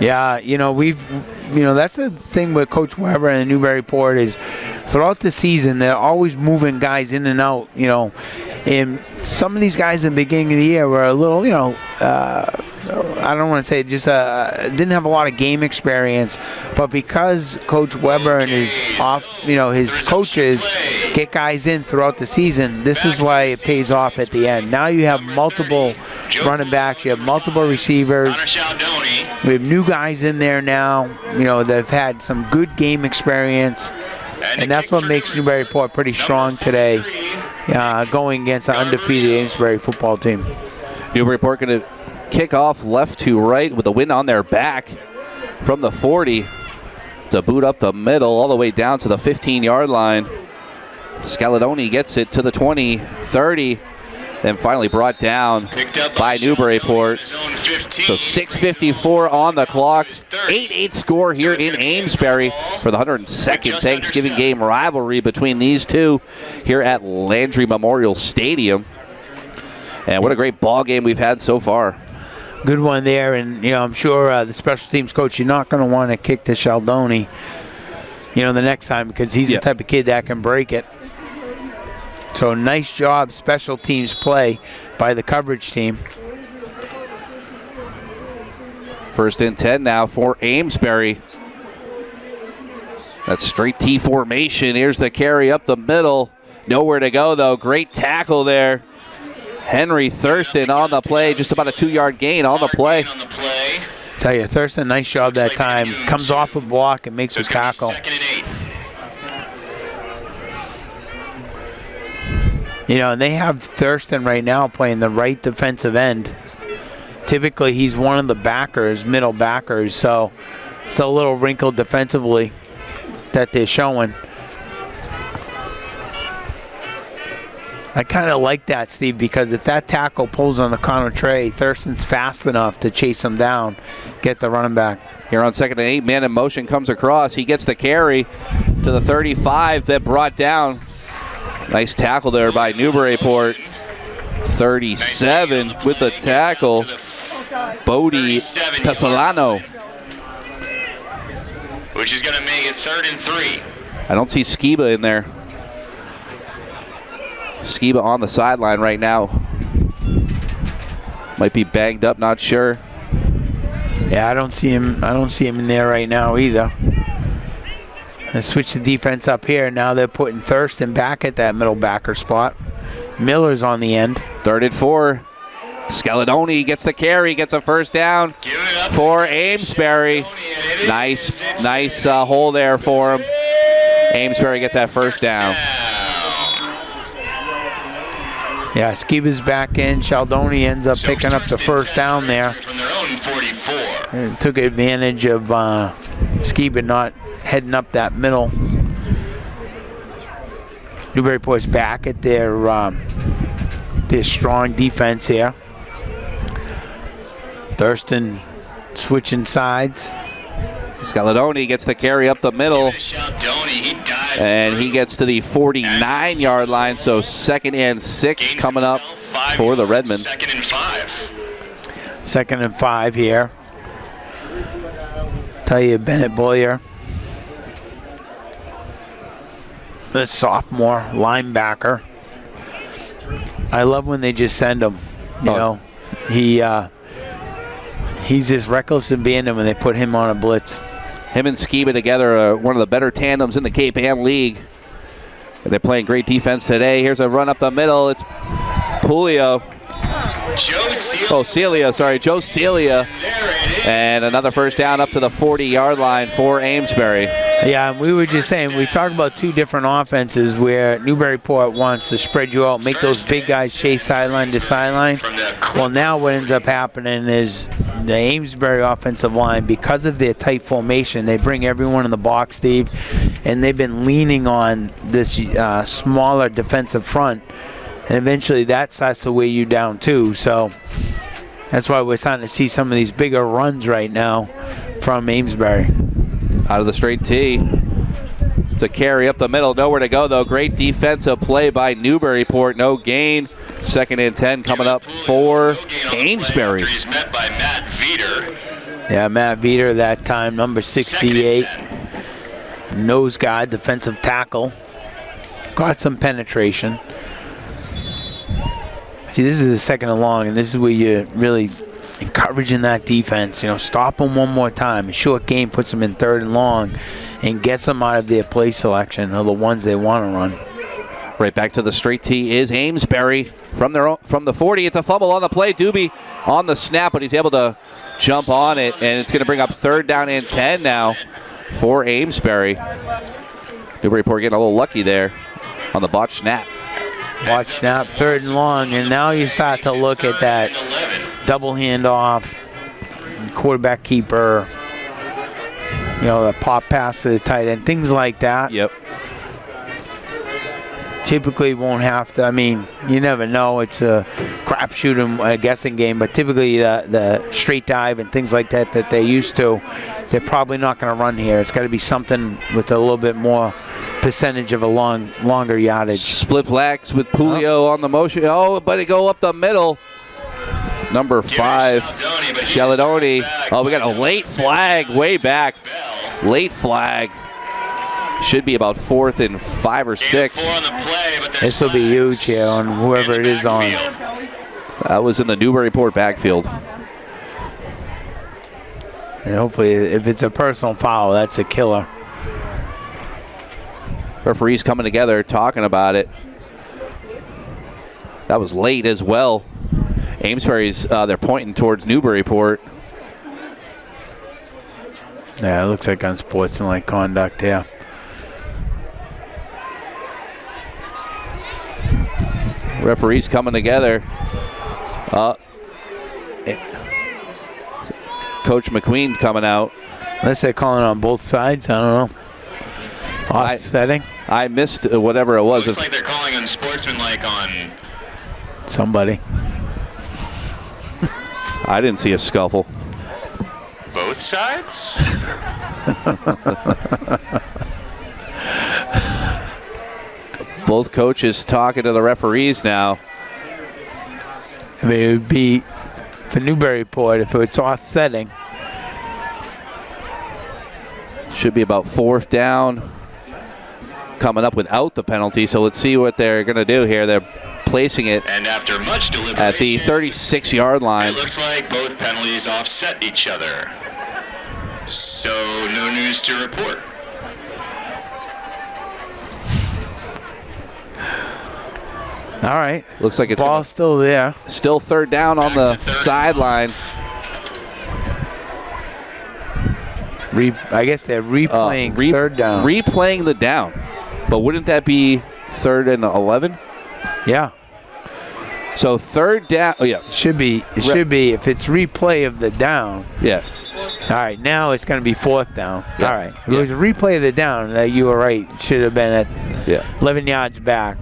Yeah, that's the thing with Coach Weber and Newburyport is throughout the season, they're always moving guys in and out, and some of these guys in the beginning of the year were a little, I don't want to say just didn't have a lot of game experience, but because Coach Weber and his coaches get guys in throughout the season, this is why it pays off at the end. Now you have multiple running backs, you have multiple receivers. We have new guys in there now, that have had some good game experience, and that's what makes Newburyport pretty strong today, going against the undefeated Amesbury football team. Newburyport going to kick off left to right with the wind on their back from the 40 to boot up the middle all the way down to the 15-yard line. Scaladoni gets it to the 20, 30, then finally brought down by Newburyport. So 6:54 on the clock. 8-8 score here in Amesbury for the 102nd Thanksgiving game rivalry between these two here at Landry Memorial Stadium. And what a great ball game we've had so far. Good one there, and I'm sure the special teams coach, you're not going to want to kick to Shaldoni, the next time, because he's the type of kid that can break it. So nice job, special teams play by the coverage team. 1st and 10 now for Amesbury. That's straight T formation. Here's the carry up the middle. Nowhere to go, though. Great tackle there. Henry Thurston on the play, just about a 2-yard gain on the play. Tell you, Thurston, nice job that time. Comes off a block and makes a tackle. And they have Thurston right now playing the right defensive end. Typically, he's one of the backers, middle backers, so it's a little wrinkled defensively that they're showing. I kind of like that, Steve, because if that tackle pulls on the counter tray, Thurston's fast enough to chase him down, get the running back. Here on 2nd and 8, man in motion comes across. He gets the carry to the 35, then brought down. Nice tackle there by Newburyport. 37 with the tackle. Bodie Pesolano. Which is going to make it 3rd and 3. I don't see Skiba in there. Skiba on the sideline right now. Might be banged up, not sure. Yeah, I don't see him in there right now either. They switch the defense up here. Now they're putting Thurston back at that middle backer spot. Miller's on the end. 3rd and 4. Scaladoni gets the carry, gets a first down for Amesbury. Nice hole there for him. Amesbury gets that first down. Yeah, Skiba's back in. Shaldoni ends up picking up the first down there. And took advantage of Skiba not heading up that middle. Newburyport's back at their strong defense here. Thurston switching sides. Scaladoni gets the carry up the middle. And he gets to the 49-yard line, so 2nd and 6 coming up for the Redmen. 2nd and 5. 2nd and 5 here. Tell you, Bennett Boyer, the sophomore linebacker. I love when they just send him. You know, he's just reckless and abandon when they put him on a blitz. Him and Skiba together are one of the better tandems in the Cape Ann League. And they're playing great defense today. Here's a run up the middle. It's Julio. Joe Celia. And another first down up to the 40-yard line for Amesbury. Yeah, and we were just saying, we talked about 2 different offenses where Newburyport wants to spread you out, make those big guys chase sideline to sideline. Well, now what ends up happening is the Amesbury offensive line, because of their tight formation, they bring everyone in the box, Steve, and they've been leaning on this smaller defensive front, and eventually that starts to weigh you down too. So that's why we're starting to see some of these bigger runs right now from Amesbury. Out of the straight tee. It's a carry up the middle. Nowhere to go, though. Great defensive play by Newburyport. No gain. 2nd and 10 coming up for Amesbury. Met by Matt Veeder. Yeah, Matt Veeder that time, number 68. Nose guard, defensive tackle. Got some penetration. See, this is the 2nd and long, and this is where you're really encouraging that defense. You know, stop them one more time. A short game puts them in 3rd and long and gets them out of their play selection, or the ones they want to run. Right back to the straight tee is Amesbury from the 40. It's a fumble on the play. Doobie on the snap, but he's able to jump on it, and it's going to bring up 3rd down and 10 now for Amesbury. Newburyport getting a little lucky there on the botch snap. Botch snap, 3rd and long, and now you start to look at that double handoff, quarterback keeper, you know, the pop pass to the tight end, things like that. Yep. Typically won't have to. I mean, you never know. It's a crapshoot and a guessing game, but typically the straight dive and things like that they're used to, they're probably not going to run here. It's got to be something with a little bit more percentage of a longer yardage. Split blacks with Julio on the motion. Oh, but it go up the middle. Number 5, Scaladoni. Oh, we got a late flag way back. Late flag. Should be about 4th and 5 or 6. This will be huge here on whoever it is on. That was in the Newburyport backfield. And hopefully, if it's a personal foul, that's a killer. Referees coming together, talking about it. That was late as well. Amesbury's, they're pointing towards Newburyport. Yeah, it looks like unsportsmanlike conduct here. Referees coming together. Coach McQueen coming out. Unless they're calling on both sides, I don't know. Offsetting. I missed whatever it was. Looks like they're calling unsportsmanlike on somebody. I didn't see a scuffle. Both sides? Both coaches talking to the referees now. I mean, it would be for Newburyport if it's offsetting. Should be about 4th down. Coming up without the penalty, so let's see what they're going to do here. They're placing it and after much deliberation, at the 36-yard line. It looks like both penalties offset each other. So no news to report. All right. Looks like it's ball's still there. Still 3rd down on the sideline. I guess they're replaying 3rd down. Replaying the down. But wouldn't that be 3rd and 11? Yeah. So 3rd down. Oh, yeah. Should be. It should be if it's replay of the down. Yeah. All right. Now it's going to be 4th down. Yeah. All right. If it was a replay of the down, you were right. It should have been at 11 yards back.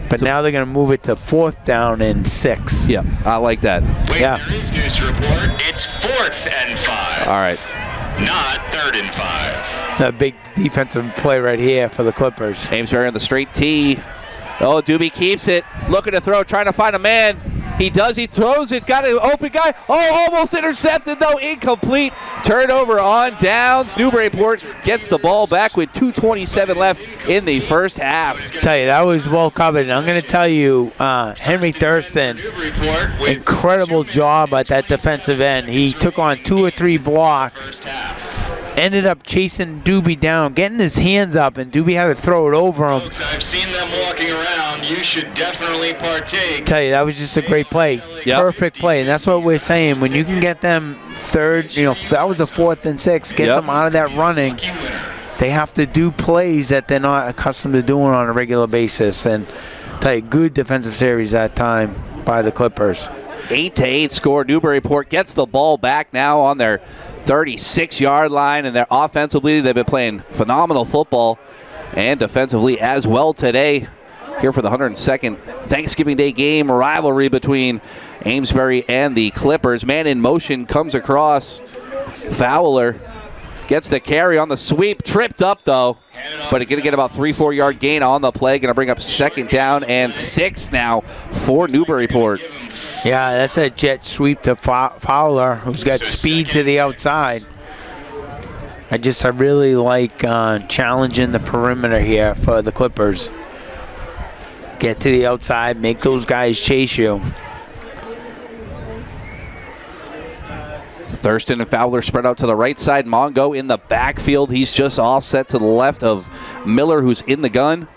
But now they're going to move it to 4th down and 6. Yeah, I like that. Wait, Yeah. there is news to report. It's 4th and 5. All right. Not 3rd and 5. A big defensive play right here for the Clippers. Amesbury on the straight tee. Oh, Doobie keeps it. Looking to throw, trying to find a man. He does. He throws it. Got an open guy. Oh, almost intercepted, though. Incomplete. Turnover on downs. Newburyport gets the ball back with 2:27 left in the first half. Tell you, that was well covered. And I'm going to tell you, Henry Thurston, incredible job at that defensive end. He took on 2 or 3 blocks. Ended up chasing Doobie down, getting his hands up, and Doobie had to throw it over him. Folks, I've seen them walking around. You should definitely partake. Tell you, that was just a great play. Yep. Perfect play, and that's what we're saying. When you can get them 3rd, that was the 4th and 6, get them out of that running. They have to do plays that they're not accustomed to doing on a regular basis. And tell you, good defensive series that time by the Clippers. 8-8 score. Newburyport gets the ball back now on their 36-yard line, and they're offensively, they've been playing phenomenal football and defensively as well today. Here for the 102nd Thanksgiving Day game rivalry between Amesbury and the Clippers. Man in motion comes across. Fowler gets the carry on the sweep. Tripped up, though. But it's going to get about 3-4 yard gain on the play. Going to bring up 2nd down and 6 now for Newburyport. Yeah, that's a jet sweep to Fowler, who's got speed to the outside. I really like challenging the perimeter here for the Clippers. Get to the outside, make those guys chase you. Thurston and Fowler spread out to the right side. Mongo in the backfield. He's just all set to the left of Miller, who's in the gun.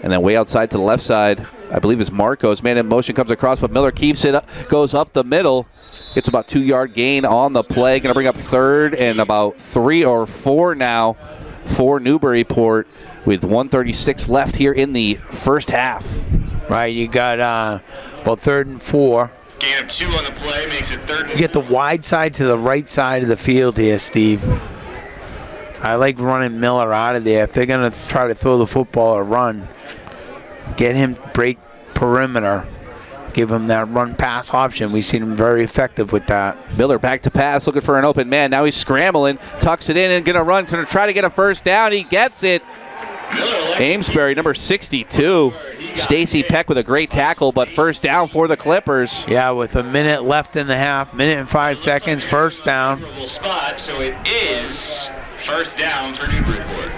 And then way outside to the left side, I believe is Marcos. Man in motion comes across, but Miller keeps it up, goes up the middle. Gets about 2-yard gain on the play. Going to bring up 3rd and about 3 or 4 now for Newburyport with 1:36 left here in the first half. Right, you got about 3rd and 4. Gain of 2 on the play makes it 3rd You and get the wide side to the right side of the field here, Steve. I like running Miller out of there. If they're going to try to throw the football or run, get him break perimeter. Give him that run-pass option. We've seen him very effective with that. Miller back to pass, looking for an open man. Now he's scrambling, tucks it in and going to run, going to try to get a first down. He gets it. Amesbury, number 62. Stacy Peck with a great tackle, but first down for the Clippers. Yeah, with a minute left in the half, minute and 5 seconds, first down. spot, so it is first down for Newburyport.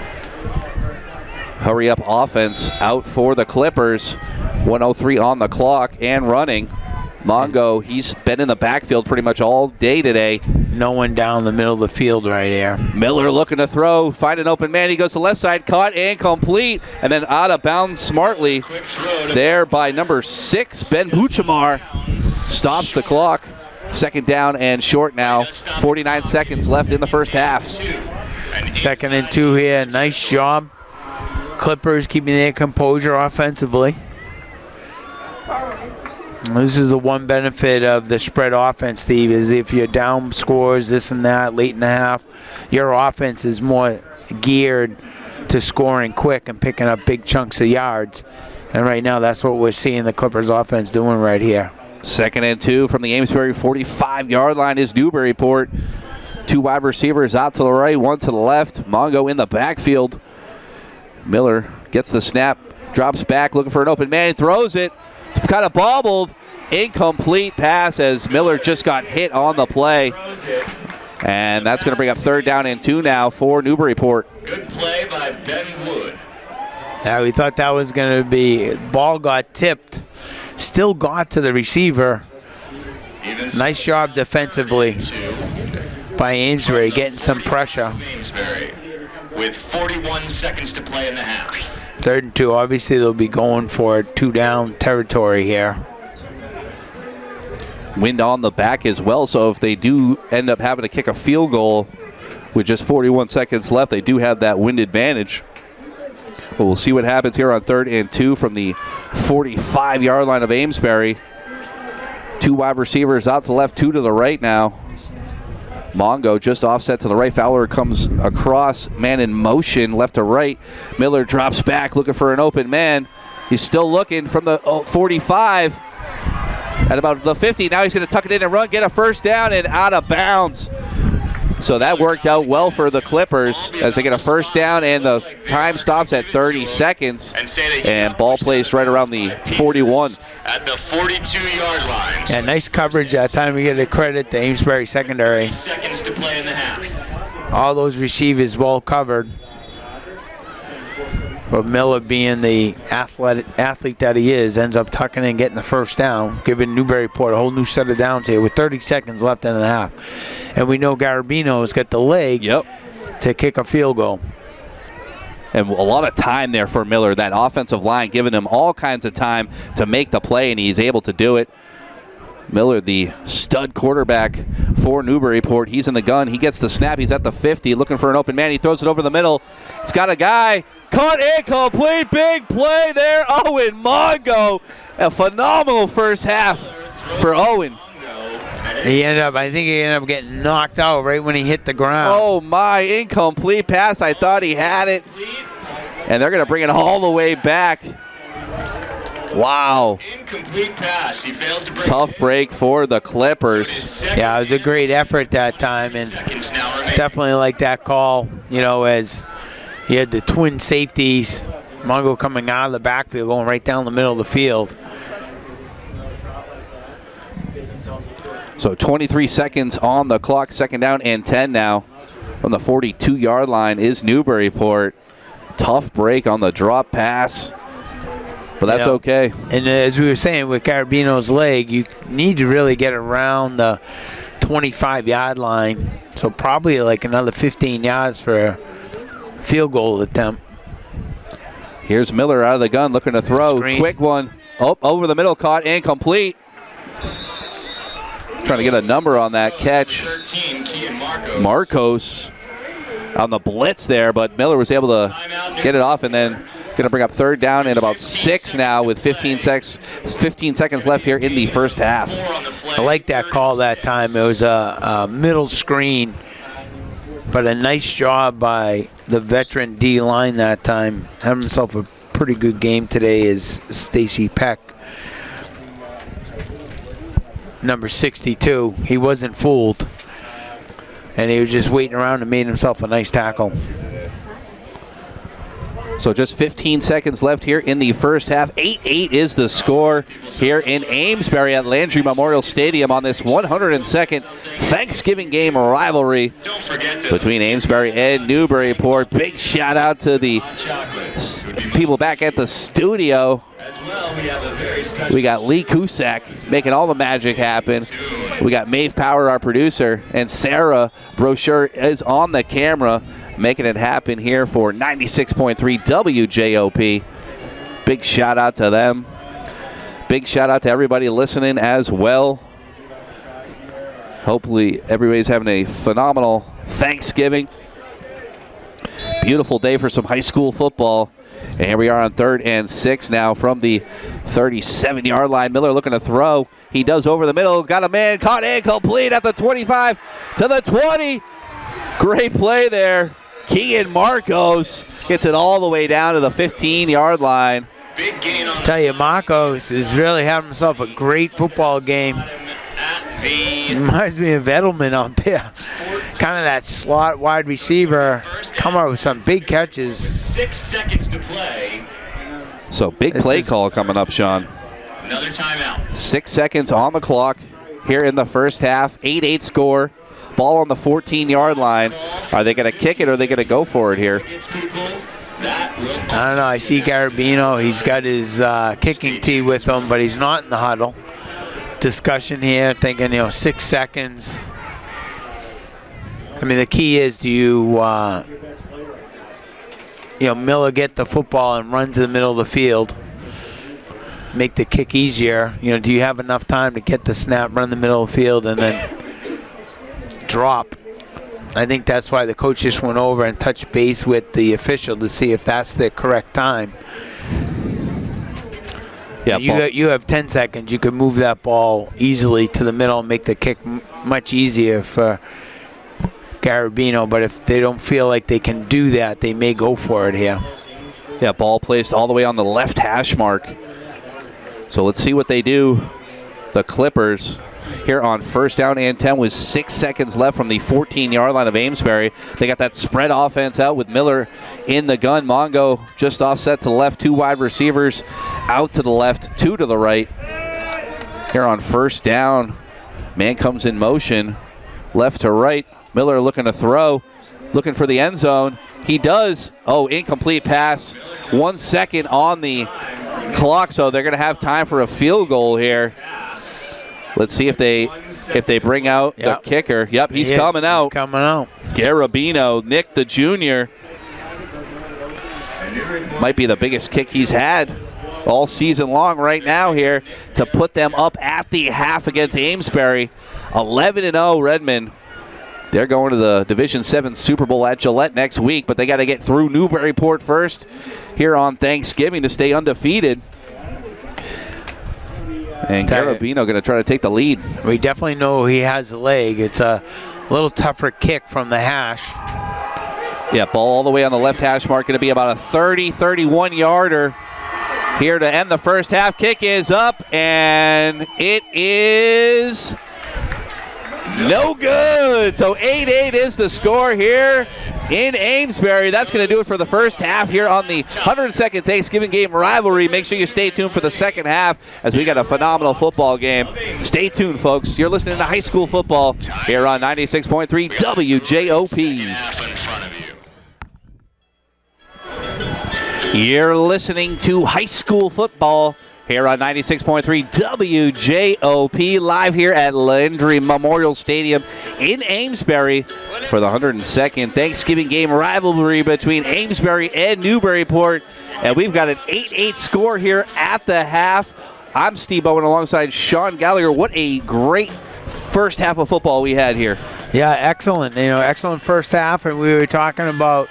Hurry up offense out for the Clippers. 1:03 on the clock and running. Mongo, he's been in the backfield pretty much all day today. No one down the middle of the field right here. Miller looking to throw, find an open man. He goes to the left side, caught and complete, and then out of bounds smartly there by number 6, Ben Buchamar. Stops the clock. 2nd down and short now. 49 seconds left in the first half. 2nd and 2 here. Nice job. Clippers keeping their composure offensively. This is the one benefit of the spread offense, Steve, is if you're down scores, this and that, late in the half, your offense is more geared to scoring quick and picking up big chunks of yards. And right now, that's what we're seeing the Clippers offense doing right here. 2nd and 2 from the Amesbury 45-yard line is Newburyport. 2 wide receivers out to the right, 1 to the left. Mongo in the backfield. Miller gets the snap, drops back, looking for an open man, throws it. It's kind of bobbled. Incomplete pass as Miller just got hit on the play. And that's going to bring up 3rd down and 2 now for Newburyport. Good play by Ben Wood. Yeah, we thought that was going to be, ball got tipped, still got to the receiver. Nice job defensively by Amesbury, getting some pressure. Amesbury with 41 seconds to play in the half. 3rd and 2, obviously they'll be going for 2 down territory here. Wind on the back as well, so if they do end up having to kick a field goal with just 41 seconds left, they do have that wind advantage. But we'll see what happens here on 3rd and 2 from the 45-yard line of Amesbury. 2 wide receivers out to the left, 2 to the right now. Mongo just offset to the right. Fowler comes across, man in motion, left to right. Miller drops back, looking for an open man. He's still looking from the 45 at about the 50. Now he's going to tuck it in and run, get a first down, and out of bounds. So that worked out well for the Clippers as they get a first down, and the time stops at 30 seconds. And ball placed right around the 41. At the 42-yard line. Yeah, nice coverage that time. We get a credit to Amesbury secondary. Seconds to play in the half. All those receivers well covered. But Miller, being the athlete that he is, ends up tucking in, getting the first down, giving Newburyport a whole new set of downs here with 30 seconds left in the half. And we know Garabino's got the leg to kick a field goal. And a lot of time there for Miller. That offensive line giving him all kinds of time to make the play, and he's able to do it. Miller, the stud quarterback for Newburyport. He's in the gun. He gets the snap. He's at the 50, looking for an open man. He throws it over the middle. He's got a guy. Caught incomplete. Big play there. Owen Mongo. A phenomenal first half for Owen. I think he ended up getting knocked out right when he hit the ground. Oh, my. Incomplete pass. I thought he had it. And they're going to bring it all the way back. Wow. Incomplete pass. He fails to break. Tough break for the Clippers. Yeah, it was a great effort that time, and definitely like that call, as you had the twin safeties, Mongo coming out of the backfield, going right down the middle of the field. So 23 seconds on the clock, second down and 10 now. On the 42-yard line is Newburyport. Tough break on the drop pass. But that's okay. And as we were saying, with Garabino's leg, you need to really get around the 25-yard line. So probably like another 15 yards for a field goal attempt. Here's Miller out of the gun, looking to throw. Screen. Quick one. Oh, over the middle, caught incomplete. Trying to get a number on that catch. 13, Marcos on the blitz there, but Miller was able to get it off, and then going to bring up third down and about 6 now with 15 seconds left here in the first half. I like that call that time. It was a middle screen, but a nice job by the veteran D-line that time. Having himself a pretty good game today is Stacy Peck, number 62. He wasn't fooled, and he was just waiting around and made himself a nice tackle. So just 15 seconds left here in the first half. 8-8 is the score here in Amesbury at Landry Memorial Stadium on this 102nd Thanksgiving game rivalry between Amesbury and Newburyport. Big shout out to the people back at the studio. We got Lee Cusack making all the magic happen. We got Maeve Power, our producer, and Sarah Brocher is on the camera, making it happen here for 96.3 WJOP. Big shout out to them. Big shout out to everybody listening as well. Hopefully everybody's having a phenomenal Thanksgiving. Beautiful day for some high school football. And here we are on 3rd and 6 now from the 37-yard line. Miller looking to throw. He does over the middle. Got a man caught incomplete at the 25 to the 20. Great play there. Keegan Marcos gets it all the way down to the 15-yard line. Big gain on. Tell you, Marcos is really having himself a great football game. Reminds me of Edelman out there. Kind of that slot wide receiver. Come up with some big catches. 6 seconds to play. So big play call coming up, Sean. Another timeout. 6 seconds on the clock here in the first half. 8-8 score. Ball on the 14-yard line. Are they going to kick it or are they going to go for it here? I don't know. I see Garabino. He's got his kicking tee with him, but he's not in the huddle. Discussion here, thinking, 6 seconds. I mean, the key is, do you, Miller get the football and run to the middle of the field, make the kick easier? Do you have enough time to get the snap, run the middle of the field, and then drop? I think that's why the coach just went over and touched base with the official to see if that's the correct time. Yeah, you have 10 seconds. You could move that ball easily to the middle and make the kick much easier for Garabino, but if they don't feel like they can do that, they may go for it here. Yeah, ball placed all the way on the left hash mark. So let's see what they do. The Clippers here on first down and 10 with 6 seconds left from the 14-yard line of Amesbury. They got that spread offense out with Miller in the gun. Mongo just offset to the left. 2 wide receivers out to the left, 2 to the right. Here on first down, man comes in motion, left to right. Miller looking to throw, looking for the end zone. He does. Oh, incomplete pass. 1 second on the clock, so they're going to have time for a field goal here. Let's see if they bring out the kicker. Yep, he's coming out. He's coming out. Garabino, Nick the Junior. Might be the biggest kick he's had all season long right now here to put them up at the half against Amesbury. 11-0 Redmond. They're going to the Division 7 Super Bowl at Gillette next week, but they got to get through Newburyport first here on Thanksgiving to stay undefeated. And Garabino going to try to take the lead. We definitely know he has the leg. It's a little tougher kick from the hash. Yeah, ball all the way on the left hash mark. Going to be about a 31-yarder here to end the first half. Kick is up, and it is no good. So 8-8 is the score here in Amesbury. That's going to do it for the first half here on the 102nd Thanksgiving game rivalry. Make sure you stay tuned for the second half as we got a phenomenal football game. Stay tuned, folks. You're listening to high school football here on 96.3 WJOP. You're listening to high school football here on 96.3 WJOP, live here at Landry Memorial Stadium in Amesbury for the 102nd Thanksgiving game rivalry between Amesbury and Newburyport. And we've got an 8-8 score here at the half. I'm Steve Bowen alongside Sean Gallagher. What a great first half of football we had here. Yeah, excellent. Excellent first half, and we were talking about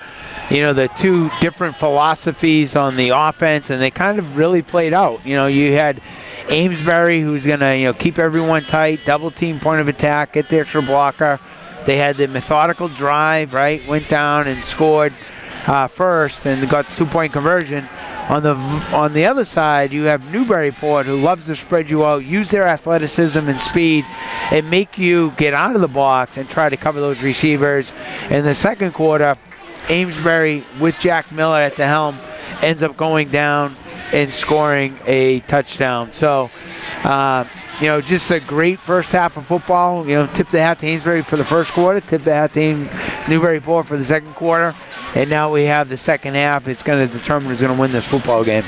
the two different philosophies on the offense, and they kind of really played out. You had Amesbury, who's going to keep everyone tight, double team point of attack, get the extra blocker. They had the methodical drive, right? Went down and scored first and got the 2-point conversion. On the other side, you have Newburyport, who loves to spread you out, use their athleticism and speed, and make you get out of the box and try to cover those receivers. In the second quarter, Amesbury, with Jack Miller at the helm, ends up going down and scoring a touchdown. So, just a great first half of football. Tip the hat to Amesbury for the first quarter, tip the hat to Newburyport for the second quarter, and now we have the second half. It's going to determine who's going to win this football game.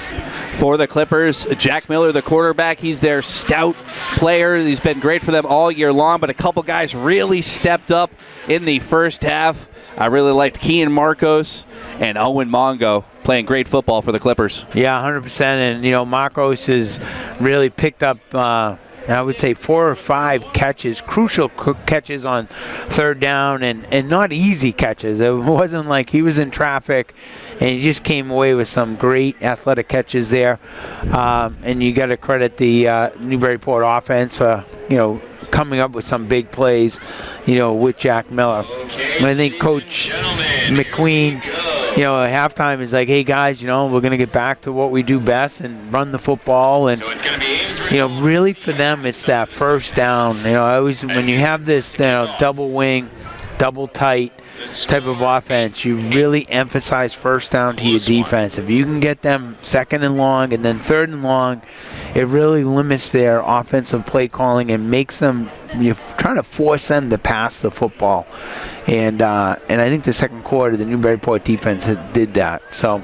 For the Clippers, Jack Miller, the quarterback, he's their stout player. He's been great for them all year long, but a couple guys really stepped up in the first half. I really liked Kean Marcos and Owen Mongo playing great football for the Clippers. Yeah, 100%. And, Marcos has really picked up, I would say, 4 or 5 catches, crucial catches on third down, and not easy catches. It wasn't like he was in traffic and he just came away with some great athletic catches there. And you got to credit the Newburyport offense for, coming up with some big plays, with Jack Miller. And I think Coach McQueen, at halftime is like, hey guys, we're going to get back to what we do best and run the football. And, really for them, it's that first down. Always when you have this, double wing, double tight type of offense, you really emphasize first down to your defense. If you can get them second and long and then third and long, it really limits their offensive play calling and makes them, you're trying to force them to pass the football. And I think the second quarter, the Newburyport defense did that. So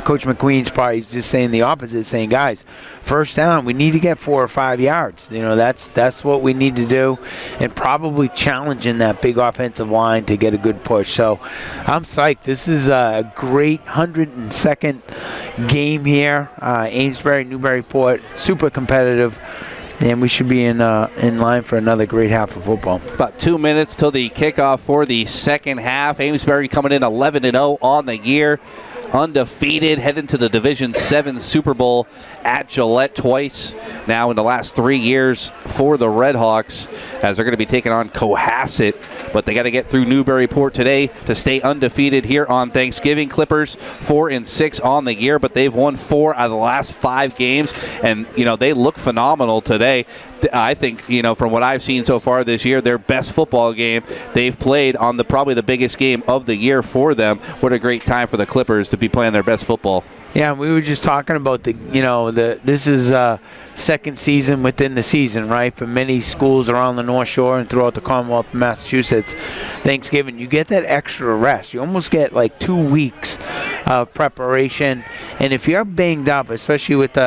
Coach McQueen's probably just saying the opposite, saying, guys, first down, we need to get 4 or 5 yards. That's what we need to do, and probably challenging that big offensive line to get a good push. So I'm psyched. This is a great 102nd game here. Amesbury, Newburyport, super competitive. And we should be in line for another great half of football. About 2 minutes till the kickoff for the second half. Amesbury coming in 11-0 on the year. undefeated, heading to the Division 7 Super Bowl at Gillette twice now in the last 3 years for the Redhawks, as they're going to be taking on Cohasset. But they got to get through Newburyport today to stay undefeated here on Thanksgiving. Clippers 4-6 on the year, but they've won 4 out of the last 5 games, and they look phenomenal today. I think, from what I've seen so far this year, their best football game they've played on probably the biggest game of the year for them. What a great time for the Clippers to be playing their best football. Yeah, we were just talking about this is second season within the season, right? For many schools around the North Shore and throughout the Commonwealth of Massachusetts, Thanksgiving, you get that extra rest. You almost get like 2 weeks of preparation. And if you're banged up, especially with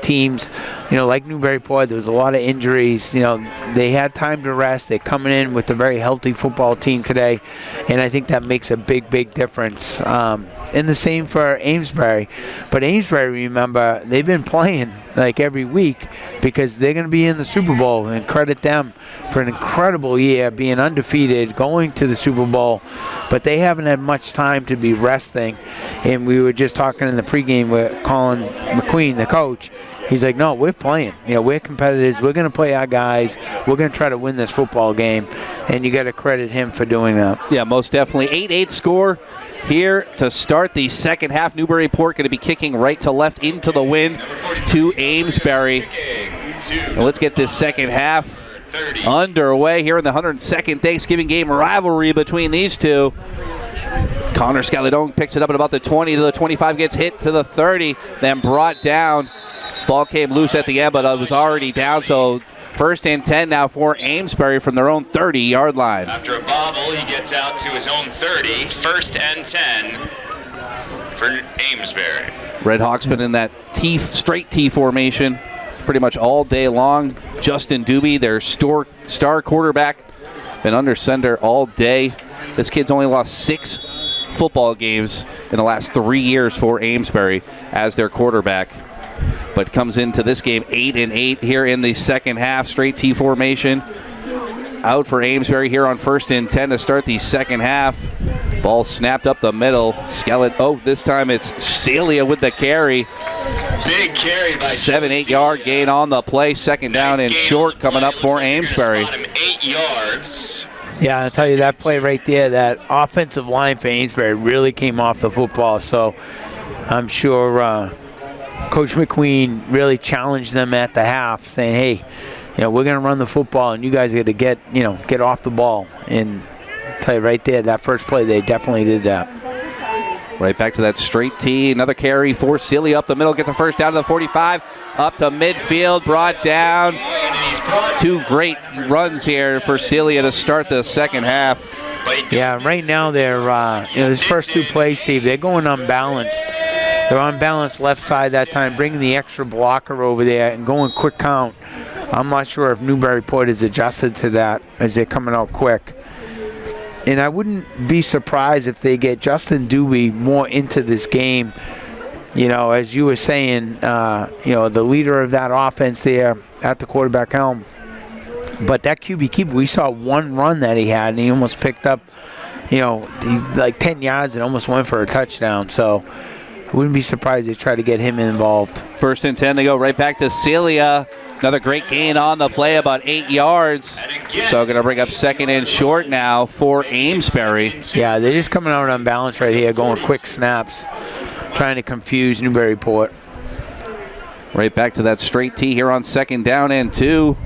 teams, like Newburyport, there was a lot of injuries. They had time to rest. They're coming in with a very healthy football team today, and I think that makes a big, big difference. And the same for Amesbury. But Amesbury, remember, they've been playing like every week because they're going to be in the Super Bowl, and credit them for an incredible year, being undefeated, going to the Super Bowl. But they haven't had much time to be resting. And we were just talking in the pregame with Colin McQueen, the coach. He's like, no, we're playing. We're competitors. We're going to play our guys. We're going to try to win this football game. And you got to credit him for doing that. Yeah, most definitely. 8-8 score here to start the second half. Newburyport going to be kicking right to left into the wind to Amesbury. And let's get this second half underway here in the 102nd Thanksgiving game rivalry between these two. Connor Scaladone picks it up at about the 20 to the 25, gets hit to the 30, then brought down. Ball came loose at the end, but it was already down, so first and 10 now for Amesbury from their own 30-yard line. After a bobble, he gets out to his own 30. First and 10 for Amesbury. Redhawks been in that straight T formation pretty much all day long. Justin Doobie, their star quarterback, been under center all day. This kid's only lost 6 football games in the last 3 years for Amesbury as their quarterback, but comes into this game 8-8 here in the second half. Straight T formation out for Amesbury here on first and 10 to start the second half. Ball snapped up the middle. This time it's Celia with the carry. Big carry by 7-8 yard gain on the play. Second down and short coming up for Amesbury. 8 yards. Yeah, I'll tell you, that play right there, that offensive line for Amesbury really came off the football. So I'm sure Coach McQueen really challenged them at the half, saying, hey, we're going to run the football, and you guys got to get off the ball. And I'll tell you right there, that first play, they definitely did that. Right back to that straight T. Another carry for Celia up the middle. Gets a first down to the 45. Up to midfield. Brought down. 2 great runs here for Celia to start the second half. Yeah, right now they're, these first 2 plays, Steve, they're going unbalanced. They're unbalanced left side that time, bringing the extra blocker over there and going quick count. I'm not sure if Newburyport is adjusted to that as they're coming out quick. And I wouldn't be surprised if they get Justin Doobie more into this game. As you were saying, the leader of that offense there at the quarterback helm. But that QB keeper, we saw one run that he had, and he almost picked up, like 10 yards and almost went for a touchdown. So I wouldn't be surprised if they try to get him involved. First and 10, they go right back to Celia. Another great gain on the play, about 8 yards. So going to bring up second and short now for Amesbury. Yeah, they're just coming out unbalanced right here, going quick snaps, trying to confuse Newburyport. Right back to that straight T here on second down and 2.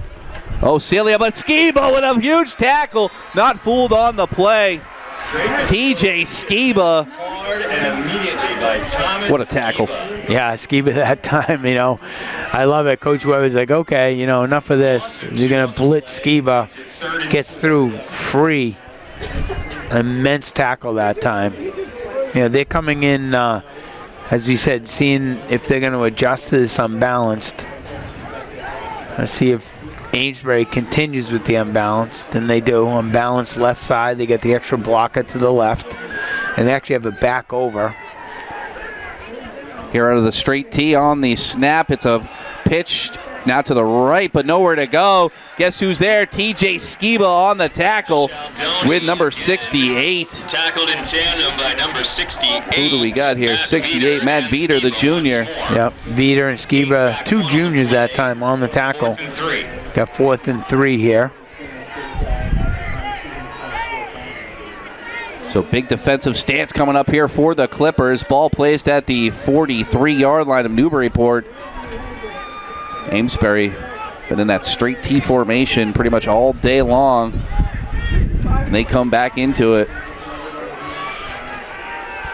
Celia, but Skiba with a huge tackle. Not fooled on the play. TJ Skiba. What a tackle. Yeah, Skiba that time, I love it. Coach Weber's like, okay, enough of this. You're going to blitz Skiba. Gets through free. Immense tackle that time. They're coming in, as we said, seeing if they're going to adjust to this unbalanced. Let's see if Amesbury continues with the unbalanced. Then they do. Unbalanced left side. They get the extra blocker to the left. And they actually have it back over. Here out of the straight T on the snap. It's a pitch Now to the right, but nowhere to go. Guess who's there? TJ Skiba on the tackle with number 68. Tackled in tandem by number 68. Who do we got here? 68, Matt Veeder, the junior. Yep, Veeder and Skiba, 2 juniors that time on the tackle. Got 4th and 3 here. So big defensive stance coming up here for the Clippers. Ball placed at the 43-yard line of Newburyport. Amesbury been in that straight T formation pretty much all day long. And they come back into it.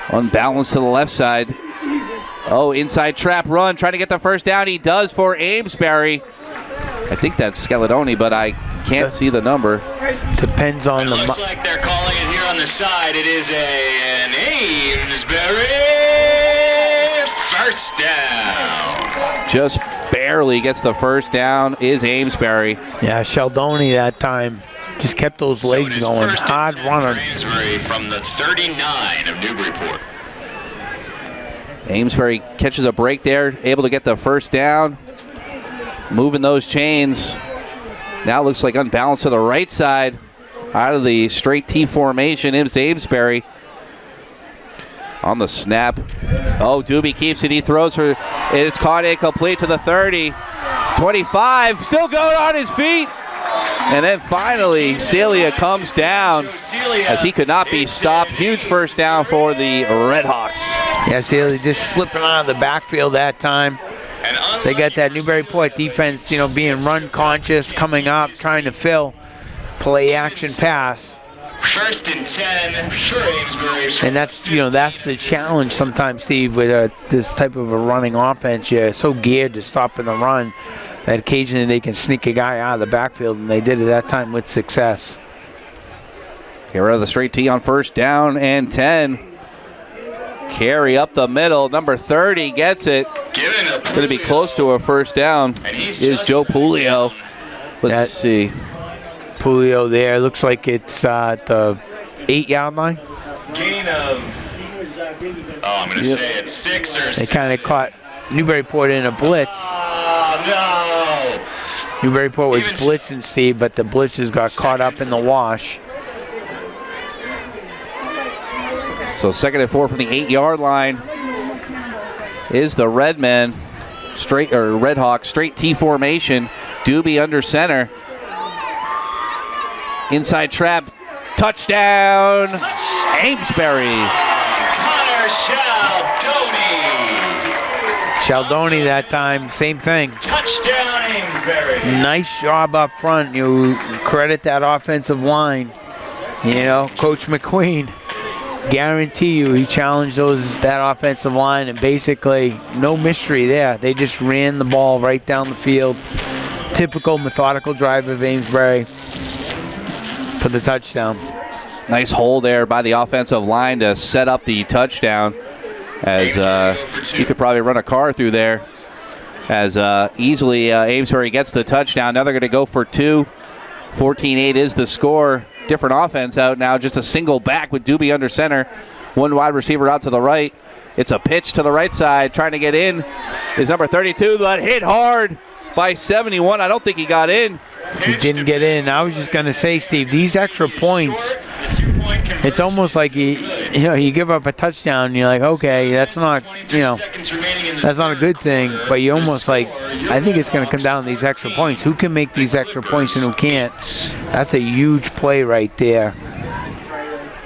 Unbalanced to the left side. Oh, inside trap run, trying to get the first down. He does for Amesbury. I think that's Skeletoni, but I can't see the number. Depends on the... Looks like they're calling it here on the side. It is an Amesbury first down. Just barely gets the first down is Amesbury. Yeah, Sheldoni that time just kept those legs going. Hard runner. Amesbury from the 39 of Newburyport. Amesbury catches a break there, able to get the first down. Moving those chains. Now looks like unbalanced to the right side. Out of the straight T formation is Amesbury. On the snap. Oh, Doobie keeps it. He throws for, it's caught incomplete to the 30. 25, still going on his feet. And then finally, Celia comes down as he could not be stopped. Huge first down for the Redhawks. Yeah, Celia just slipping out of the backfield that time. They got that Newburyport defense, you know, being run conscious, coming up, trying to fill play action pass. 1st and 10 for Amesbury. And that's, you know, that's the challenge sometimes, Steve, with this type of a running offense. You're so geared to stopping the run that occasionally they can sneak a guy out of the backfield, and they did it that time with success. Here out of the straight T on 1st down and 10. Carry up the middle. Number 30 gets it. Going to be close to a first down is Joe Pulio. Let's see. Pulio there. Looks like it's at the 8-yard line. Gain of, I'm going to say it's 6 or 7. They kind of caught Newburyport in a blitz. Oh, no. Newburyport was blitzing, Steve, but the blitzers got caught up in the wash. So 2nd and 4 from the 8-yard line is the Redmen. Redhawks, straight T formation. Doobie under center. Inside trap. Touchdown. Amesbury. Connor Sheldoni that time, same thing. Touchdown, Amesbury. Nice job up front. You credit that offensive line. You know, Coach McQueen. Guarantee you he challenged that offensive line, and basically no mystery there. They just ran the ball right down the field. Typical methodical drive of Amesbury for the touchdown. Nice hole there by the offensive line to set up the touchdown, as you could probably run a car through there, as easily Amesbury gets the touchdown. Now they're going to go for 2. 14-8 is the score. Different offense out now, just a single back with Doobie under center. One wide receiver out to the right. It's a pitch to the right side. Trying to get in is number 32, but hit hard by 71. I don't think he got in. He didn't get in. I was just going to say, Steve, these extra points, it's almost like you give up a touchdown and you're like, okay, that's not, that's not a good thing, but you almost like, I think it's going to come down to these extra points. Who can make these extra points and who can't? That's a huge play right there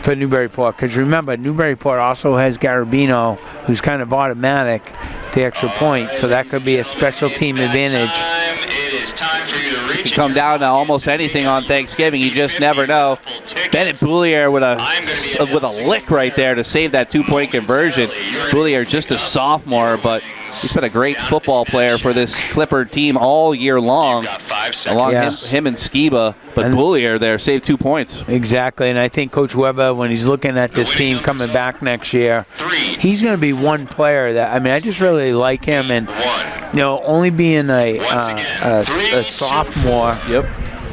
for Newburyport, because remember, Newburyport also has Garabino, who's kind of automatic, the extra point, so that could be a special team advantage. It could come down to almost anything on Thanksgiving. You just never know. Bennett Boulier with a lick right there to save that 2-point conversion. Boulier just a sophomore, but he's been a great football player for this Clipper team all year long. Along him and Skiba, but Boulier there saved 2 points. Exactly, and I think Coach Weber, when he's looking at this team coming back next year, he's going to be one player that, I just really like him, and only being a sophomore,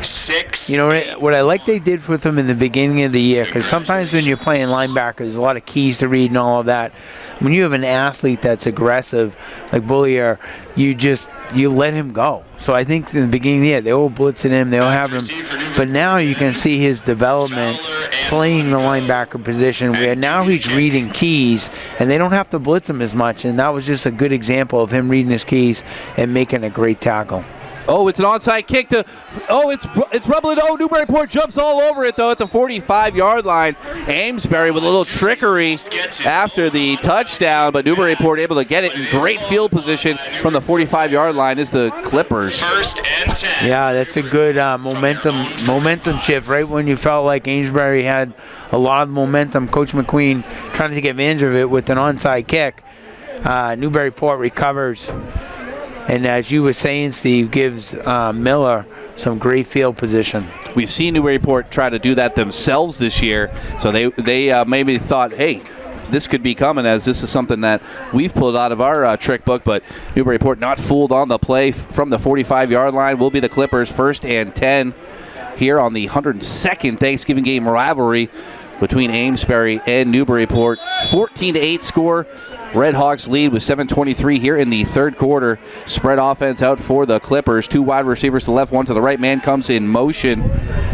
6. You know what I like they did with him in the beginning of the year, because sometimes when you're playing linebacker, there's a lot of keys to read and all of that. When you have an athlete that's aggressive, like Boyer, you let him go. So I think in the beginning of the year, they were blitzing him, they were having him. But now you can see his development playing the linebacker position, where now he's reading keys, and they don't have to blitz him as much. And that was just a good example of him reading his keys and making a great tackle. Oh, it's an onside kick to. Oh, it's rubbling. Oh, Newburyport jumps all over it though at the 45-yard line. Amesbury with a little trickery after the touchdown, but Newburyport able to get it in great field position from the 45-yard line is the Clippers. 1st and 10. Yeah, that's a good momentum shift right when you felt like Amesbury had a lot of momentum. Coach McQueen trying to take advantage of it with an onside kick. Newburyport recovers. And as you were saying, Steve, gives Miller some great field position. We've seen Newburyport try to do that themselves this year, so they maybe thought, hey, this could be coming, as this is something that we've pulled out of our trick book, but Newburyport not fooled on the play from the 45-yard line. Will be the Clippers 1st and 10 here on the 102nd Thanksgiving game rivalry between Amesbury and Newburyport. 14-8 score. Red Hawks lead with 7:23 here in the third quarter. Spread offense out for the Clippers. 2 wide receivers to the left, 1 to the right. Man comes in motion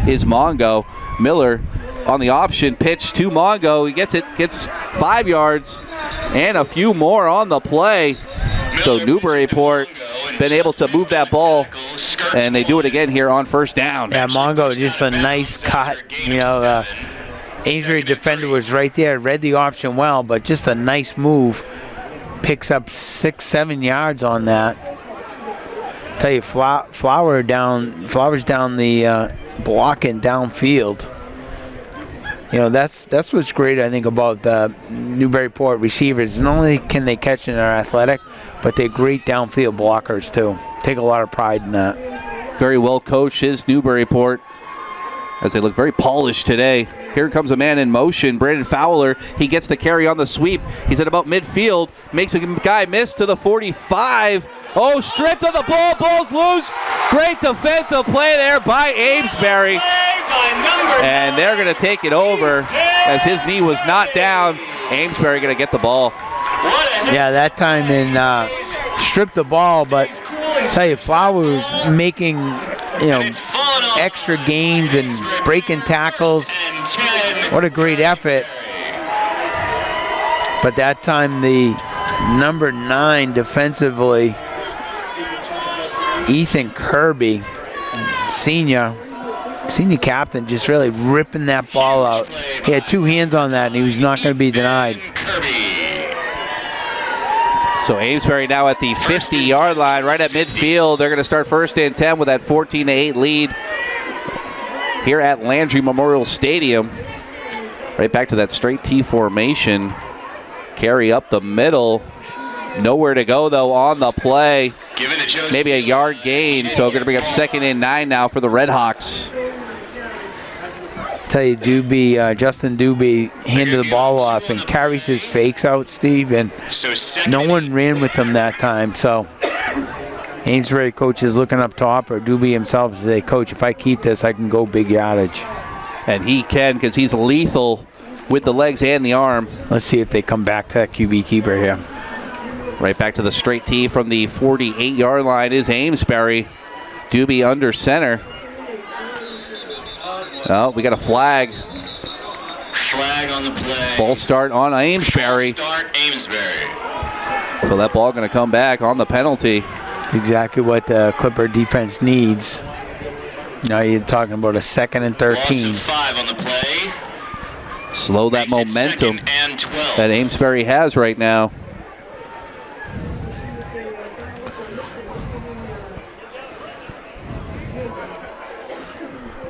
is Mongo. Miller on the option pitch to Mongo. He gets 5 yards and a few more on the play. So Newburyport been able to move that ball, and they do it again here on 1st down. Yeah, Mongo, just a nice cut. You know, Amesbury defender was right there, read the option well, but just a nice move. Picks up 6-7 yards on that. Tell you, Flowers down the block and downfield. You know, that's what's great, I think, about the Newburyport receivers. Not only can they catch and they're athletic, but they're great downfield blockers too. Take a lot of pride in that. Very well coached is Newburyport, as they look very polished today. Here comes a man in motion, Brandon Fowler. He gets the carry on the sweep. He's at about midfield, makes a guy miss to the 45. Oh, stripped of the ball, ball's loose. Great defensive play there by Amesbury. And they're going to take it over as his knee was not down. Amesbury going to get the ball. Yeah, that time stripped the ball, but tell you, Flowers making, extra gains and breaking tackles. What a great effort. But that time the number 9 defensively, Ethan Kirby, senior captain, just really ripping that ball out. He had 2 hands on that, and he was not going to be denied. So Amesbury now at the 50-yard line, right at midfield. They're going to start 1st and 10 with that 14-8 lead here at Landry Memorial Stadium. Right back to that straight T formation. Carry up the middle. Nowhere to go, though, on the play. Maybe a yard gain, so going to bring up 2nd and 9 now for the Red Hawks. Tell you, Justin Doobie handed the ball off and carries his fakes out, Steve, and no one ran with him that time. So Amesbury coach is looking up top, or Doobie himself says, "Hey, coach, if I keep this, I can go big yardage." And he can, because he's lethal with the legs and the arm. Let's see if they come back to that QB keeper here. Right back to the straight tee from the 48-yard line is Amesbury. Doobie under center. Oh, we got a flag. Flag on the play. False start on Amesbury. So that ball going to come back on the penalty. It's exactly what the Clipper defense needs. Now you're talking about a 2nd and 13. Loss of 5 on the play. Slow that Makes momentum it 2nd and 12. that Amesbury has right now.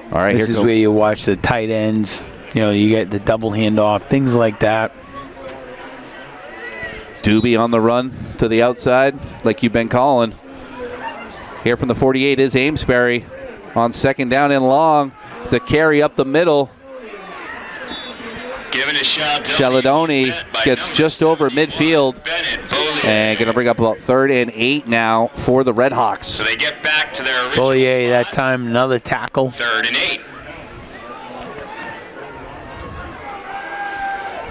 All right, this is where you watch the tight ends. You get the double handoff, things like that. Doobie on the run to the outside, like you've been calling. Here from the 48 is Amesbury on 2nd down and long. It's a carry up the middle. Giving a shot. Celadoni gets just over midfield And going to bring up about 3rd and 8 now for the Red Hawks. So they get back to their original Bollier that spot. time, another tackle. 3rd and 8.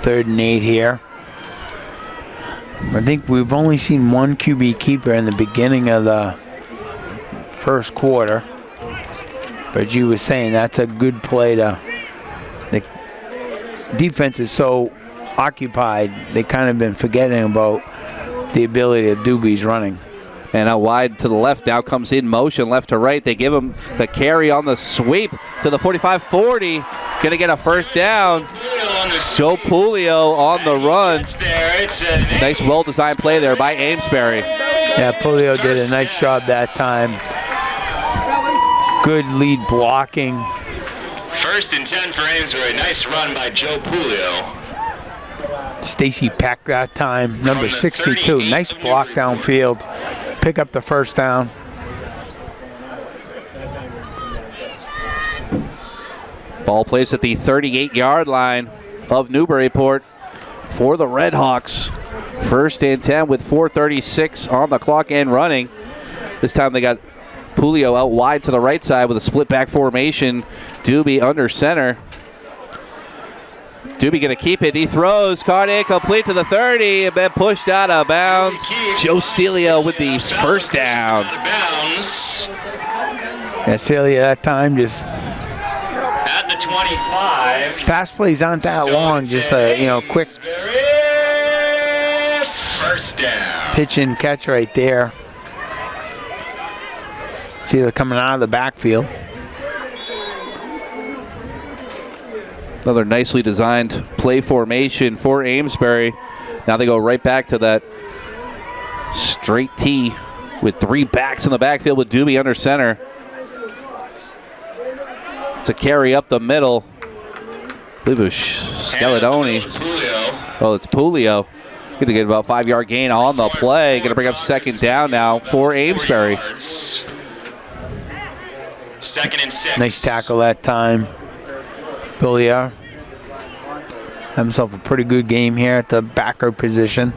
3rd and 8 here. I think we've only seen one QB keeper in the beginning of the first quarter. But you were saying that's a good play to. The defense is so occupied, they kind of been forgetting about the ability of Doobie's running. And out wide to the left, now comes in motion, left to right. They give him the carry on the sweep to the 45-40. Going to get a first down. Joe Pulio on the run. Nice, well-designed play there by Amesbury. Yeah, Pulio did a nice job that time. Good lead blocking. 1st and 10 for Amesbury. Nice run by Joe Pulio. Stacy Peck that time, number 62. Nice block downfield. Pick up the first down. Ball placed at the 38-yard line of Newburyport for the Red Hawks. 1st and 10 with 4:36 on the clock and running. This time they got Pulio out wide to the right side with a split back formation. Doobie under center. Doobie going to keep it. He throws. Caught incomplete to the 30 and then pushed out of bounds. Joe Celia with the first down. Yeah, Celia that time just. At the 25. Pass plays aren't that long. Just a quick first down. Pitch and catch right there. Celia coming out of the backfield. Another nicely designed play formation for Amesbury. Now they go right back to that straight T with 3 backs in the backfield with Doobie under center. It's a carry up the middle. I believe it was Scaladoni. Oh, it's Pulio. Going to get about 5-yard gain on the play. Going to bring up 2nd down now for Amesbury. 2nd and 6. Nice tackle that time. Bollier had himself a pretty good game here at the backer position.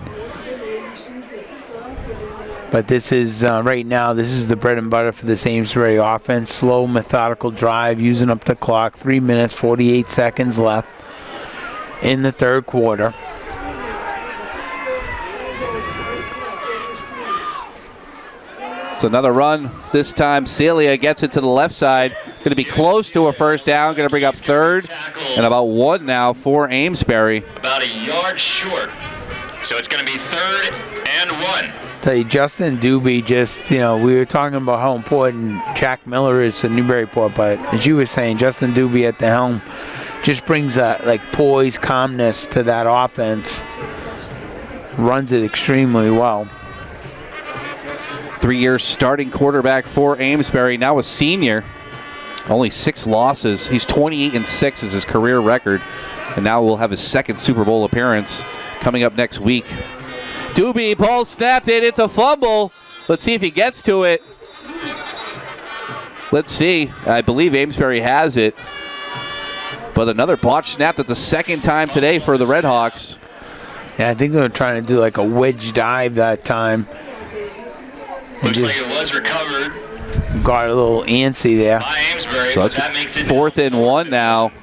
But this is, right now, this is the bread and butter for this Amesbury offense. Slow, methodical drive, using up the clock. 3 minutes, 48 seconds left in the 3rd quarter. It's another run. This time, Celia gets it to the left side. Going to be close to a first down. Going to bring up 3rd and about 1 now for Amesbury. About a yard short. So it's going to be 3rd and 1. Tell you, Justin Doobie just, we were talking about how important Jack Miller is to Newburyport, but as you were saying, Justin Doobie at the helm just brings a poise, calmness to that offense. Runs it extremely well. 3-year starting quarterback for Amesbury, now a senior. Only 6 losses. He's 28-6 is his career record. And now we'll have his 2nd Super Bowl appearance coming up next week. Doobie, ball snapped in. It's a fumble. Let's see if he gets to it. Let's see. I believe Amesbury has it. But another botch snap. That's the 2nd time today for the Red Hawks. Yeah, I think they were trying to do like a wedge dive that time. Looks like it was recovered. Got a little antsy there. By Amesbury, So but that's that makes it 4th and 1 now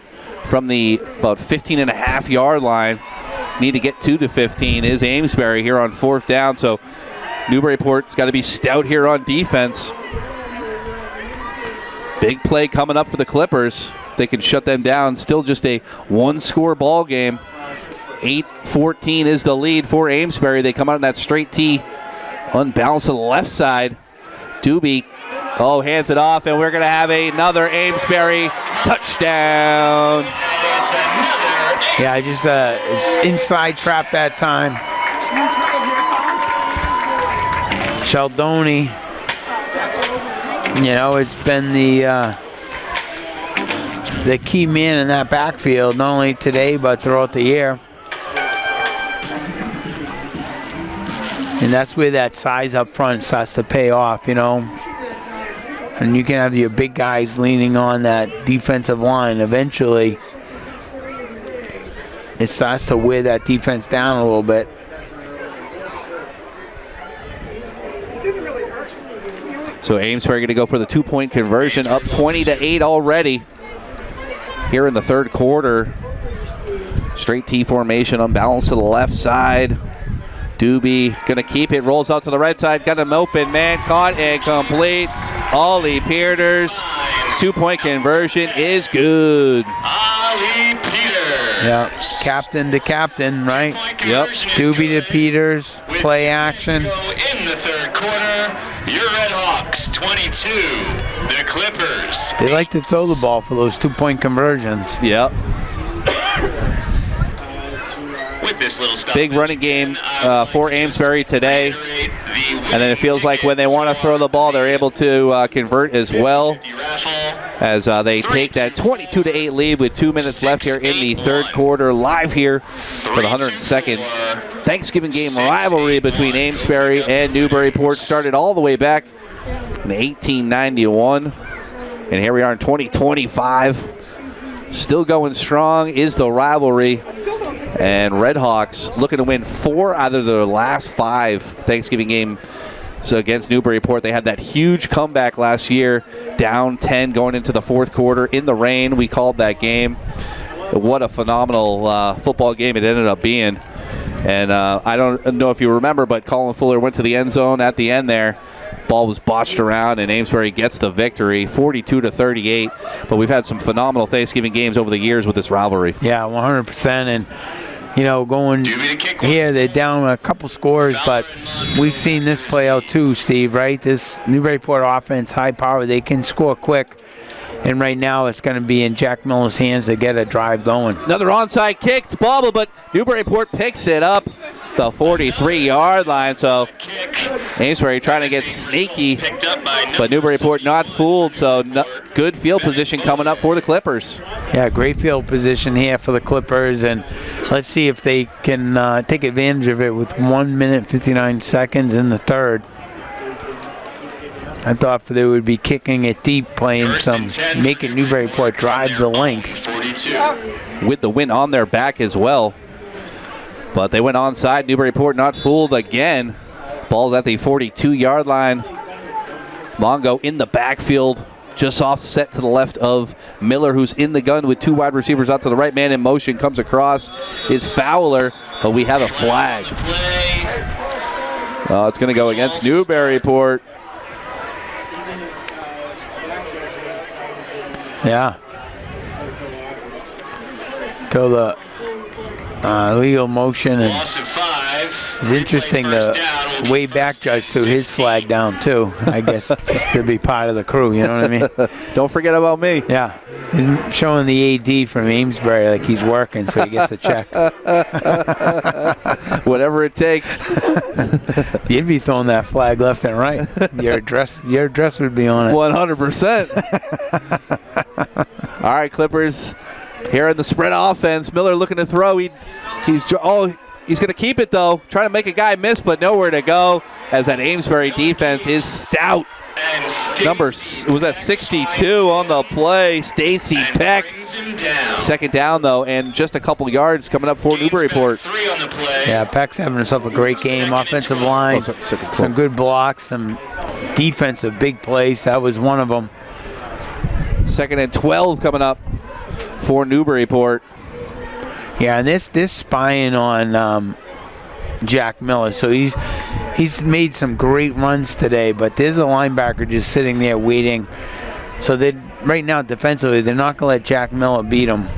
from the about 15.5-yard line. Need to get 2 to 15 is Amesbury here on 4th down. So Newburyport's got to be stout here on defense. Big play coming up for the Clippers. If they can shut them down. Still just a 1-score ball game. 8-14 is the lead for Amesbury. They come out in that straight T. Unbalanced to the left side. Doobie, hands it off, and we're going to have another Amesbury touchdown. Yeah, just inside trap that time. Sheldoni, it's been the key man in that backfield, not only today but throughout the year. And that's where that size up front starts to pay off, And you can have your big guys leaning on that defensive line. Eventually, it starts to wear that defense down a little bit. So Amesbury going to go for the 2-point conversion, up 20-8 already here in the third quarter. Straight T formation, unbalanced to the left side. Doobie going to keep it, rolls out to the right side, got him open, man caught and complete. Ollie Peters, 2-point conversion is good. Ollie Peters. Yeah, captain to captain, right? Yep. Doobie to Peters, play action. In the third quarter, your Red Hawks 22, the Clippers. They like to throw the ball for those 2-point conversions. Yep. With this little stuff. Big running game for Amesbury today. And then it feels like when they want to throw the ball, they're able to convert as well, as they take that 22-8 lead with 2 minutes left here in the third quarter. Live here for the 102nd Thanksgiving game rivalry between Amesbury and Newburyport. Started all the way back in 1891. And here we are in 2025. Still going strong is the rivalry. And Redhawks looking to win 4 out of their last 5 Thanksgiving games against Newburyport. They had that huge comeback last year, down 10 going into the fourth quarter in the rain. We called that game. What a phenomenal football game it ended up being. And I don't know if you remember, but Colin Fuller went to the end zone at the end there. Ball was botched around, and Amesbury gets the victory, 42-38. But we've had some phenomenal Thanksgiving games over the years with this rivalry. Yeah, 100%. And, you know, going here, they're down a couple scores, but we've seen this play out too, Steve, right? This Newburyport offense, high power, they can score quick. And right now it's going to be in Jack Miller's hands to get a drive going. Another onside kick, it's bobble, but Newburyport picks it up the 43-yard line. So Amesbury trying to get sneaky, but Newburyport not fooled. So good field position coming up for the Clippers. Yeah, great field position here for the Clippers, and let's see if they can take advantage of it with 1 minute 59 seconds in the third. I thought they would be kicking it deep, playing making Newburyport drive the length. With the win on their back as well. But they went onside. Newburyport not fooled again. Ball's at the 42-yard line. Longo in the backfield, just offset to the left of Miller, who's in the gun with 2 wide receivers out to the right. Man in motion comes across is Fowler, but we have a flag. It's going to go against Newburyport. Yeah. To the legal motion, and it's interesting the way back judge threw his flag down too. I guess just to be part of the crew, you know what I mean? Don't forget about me. Yeah, he's showing the AD from Amesbury like he's working, so he gets a check. Whatever it takes. You'd be throwing that flag left and right. Your address would be on it. 100%. All right, Clippers. Here in the spread offense, Miller looking to throw. He's going to keep it though. Trying to make a guy miss, but nowhere to go. As that Amesbury defense is stout. Number was that 62 on the play. Stacy Peck. Second down though, and just a couple yards coming up for Newburyport. Yeah, Peck's having himself a great game. Offensive line, some good blocks, some defensive big plays. That was one of them. 2nd and 12 coming up for Newburyport. Yeah, and this spying on Jack Miller. So he's made some great runs today, but there's a linebacker just sitting there waiting. So they right now defensively, they're not going to let Jack Miller beat him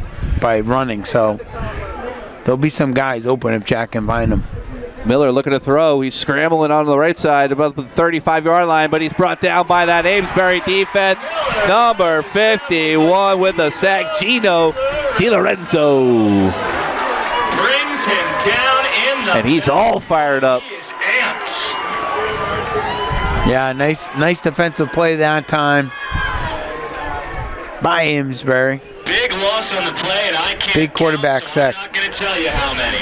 by running. So there'll be some guys open if Jack can find them. Miller looking to throw. He's scrambling on the right side above the 35-yard line, but he's brought down by that Amesbury defense. Number 51 with the sack, Gino DiLorenzo. Brings him down in the... And he's all fired up. He is amped. Yeah, nice defensive play that time by Amesbury. Big loss on the play, and I can't Big quarterback count, so I'm sack. not going to tell you how many.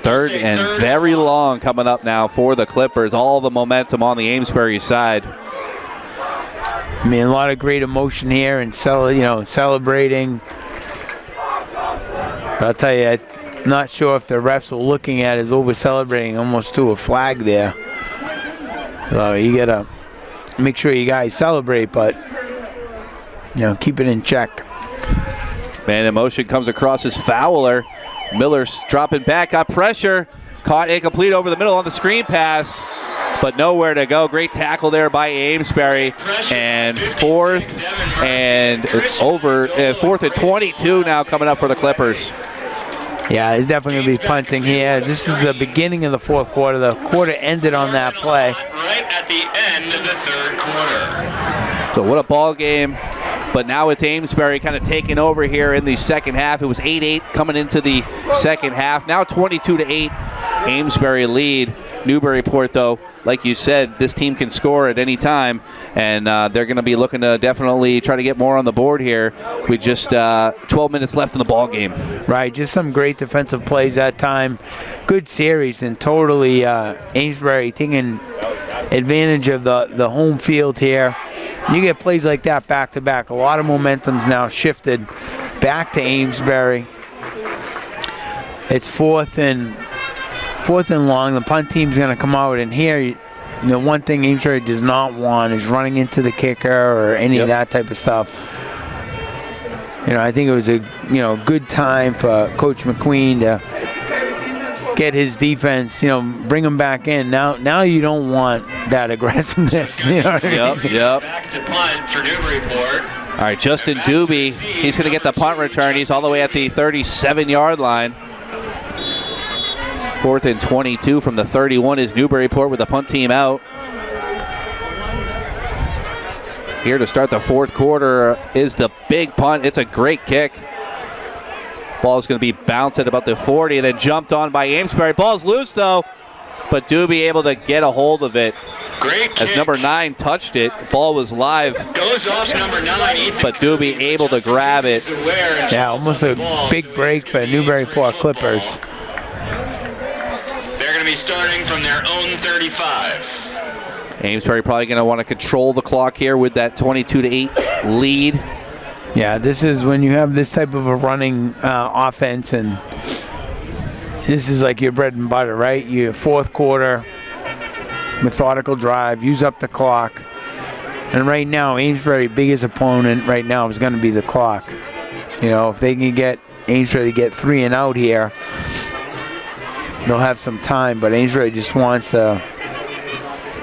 3rd and very long coming up now for the Clippers. All the momentum on the Amesbury side. I mean, a lot of great emotion here and celebrating. But I'll tell you, I'm not sure if the refs were looking at it as over celebrating almost to a flag there. So you got to make sure you guys celebrate, but, keep it in check. Man in motion comes across as Fowler. Miller's dropping back, got pressure. Caught incomplete over the middle on the screen pass, but nowhere to go. Great tackle there by Amesbury. And fourth and 22 now coming up for the Clippers. Yeah, it's definitely going to be punting here. This is the beginning of the fourth quarter. The quarter ended on that play. Right at the end of the third quarter. So what a ball game. But now it's Amesbury kind of taking over here in the second half. It was 8-8 coming into the second half. Now 22-8, Amesbury lead. Newburyport, though, like you said, this team can score at any time, and they're going to be looking to definitely try to get more on the board here with just 12 minutes left in the ball game. Right, just some great defensive plays that time. Good series, and totally Amesbury taking advantage of the home field here. You get plays like that back-to-back. A lot of momentum's now shifted back to Amesbury. It's fourth and long. The punt team's going to come out, and here, the one thing Amesbury does not want is running into the kicker or any of that type of stuff. I think it was a good time for Coach McQueen to get his defense, bring him back in. Now you don't want that aggressiveness. Yep. Back to punt for Newburyport. All right, Justin Doobie, he's going to get the punt return. He's all the way at the 37-yard line. 4th and 22 from the 31 is Newburyport with the punt team out. Here to start the fourth quarter is the big punt. It's a great kick. Ball's going to be bounced at about the 40 and then jumped on by Amesbury. Ball's loose, though, but Doobie able to get a hold of it. Great kick. As number 9 touched it, ball was live. Goes off number 9, Ethan. But Doobie able to grab it. Yeah, almost a big break for Newburyport Clippers. They're going to be starting from their own 35. Amesbury probably going to want to control the clock here with that 22-8 lead. Yeah, this is when you have this type of a running offense, and this is like your bread and butter, right? Your fourth quarter, methodical drive, use up the clock. And right now, Amesbury's biggest opponent right now is going to be the clock. If they can get Amesbury to get 3 and out here, they'll have some time, but Amesbury just wants to,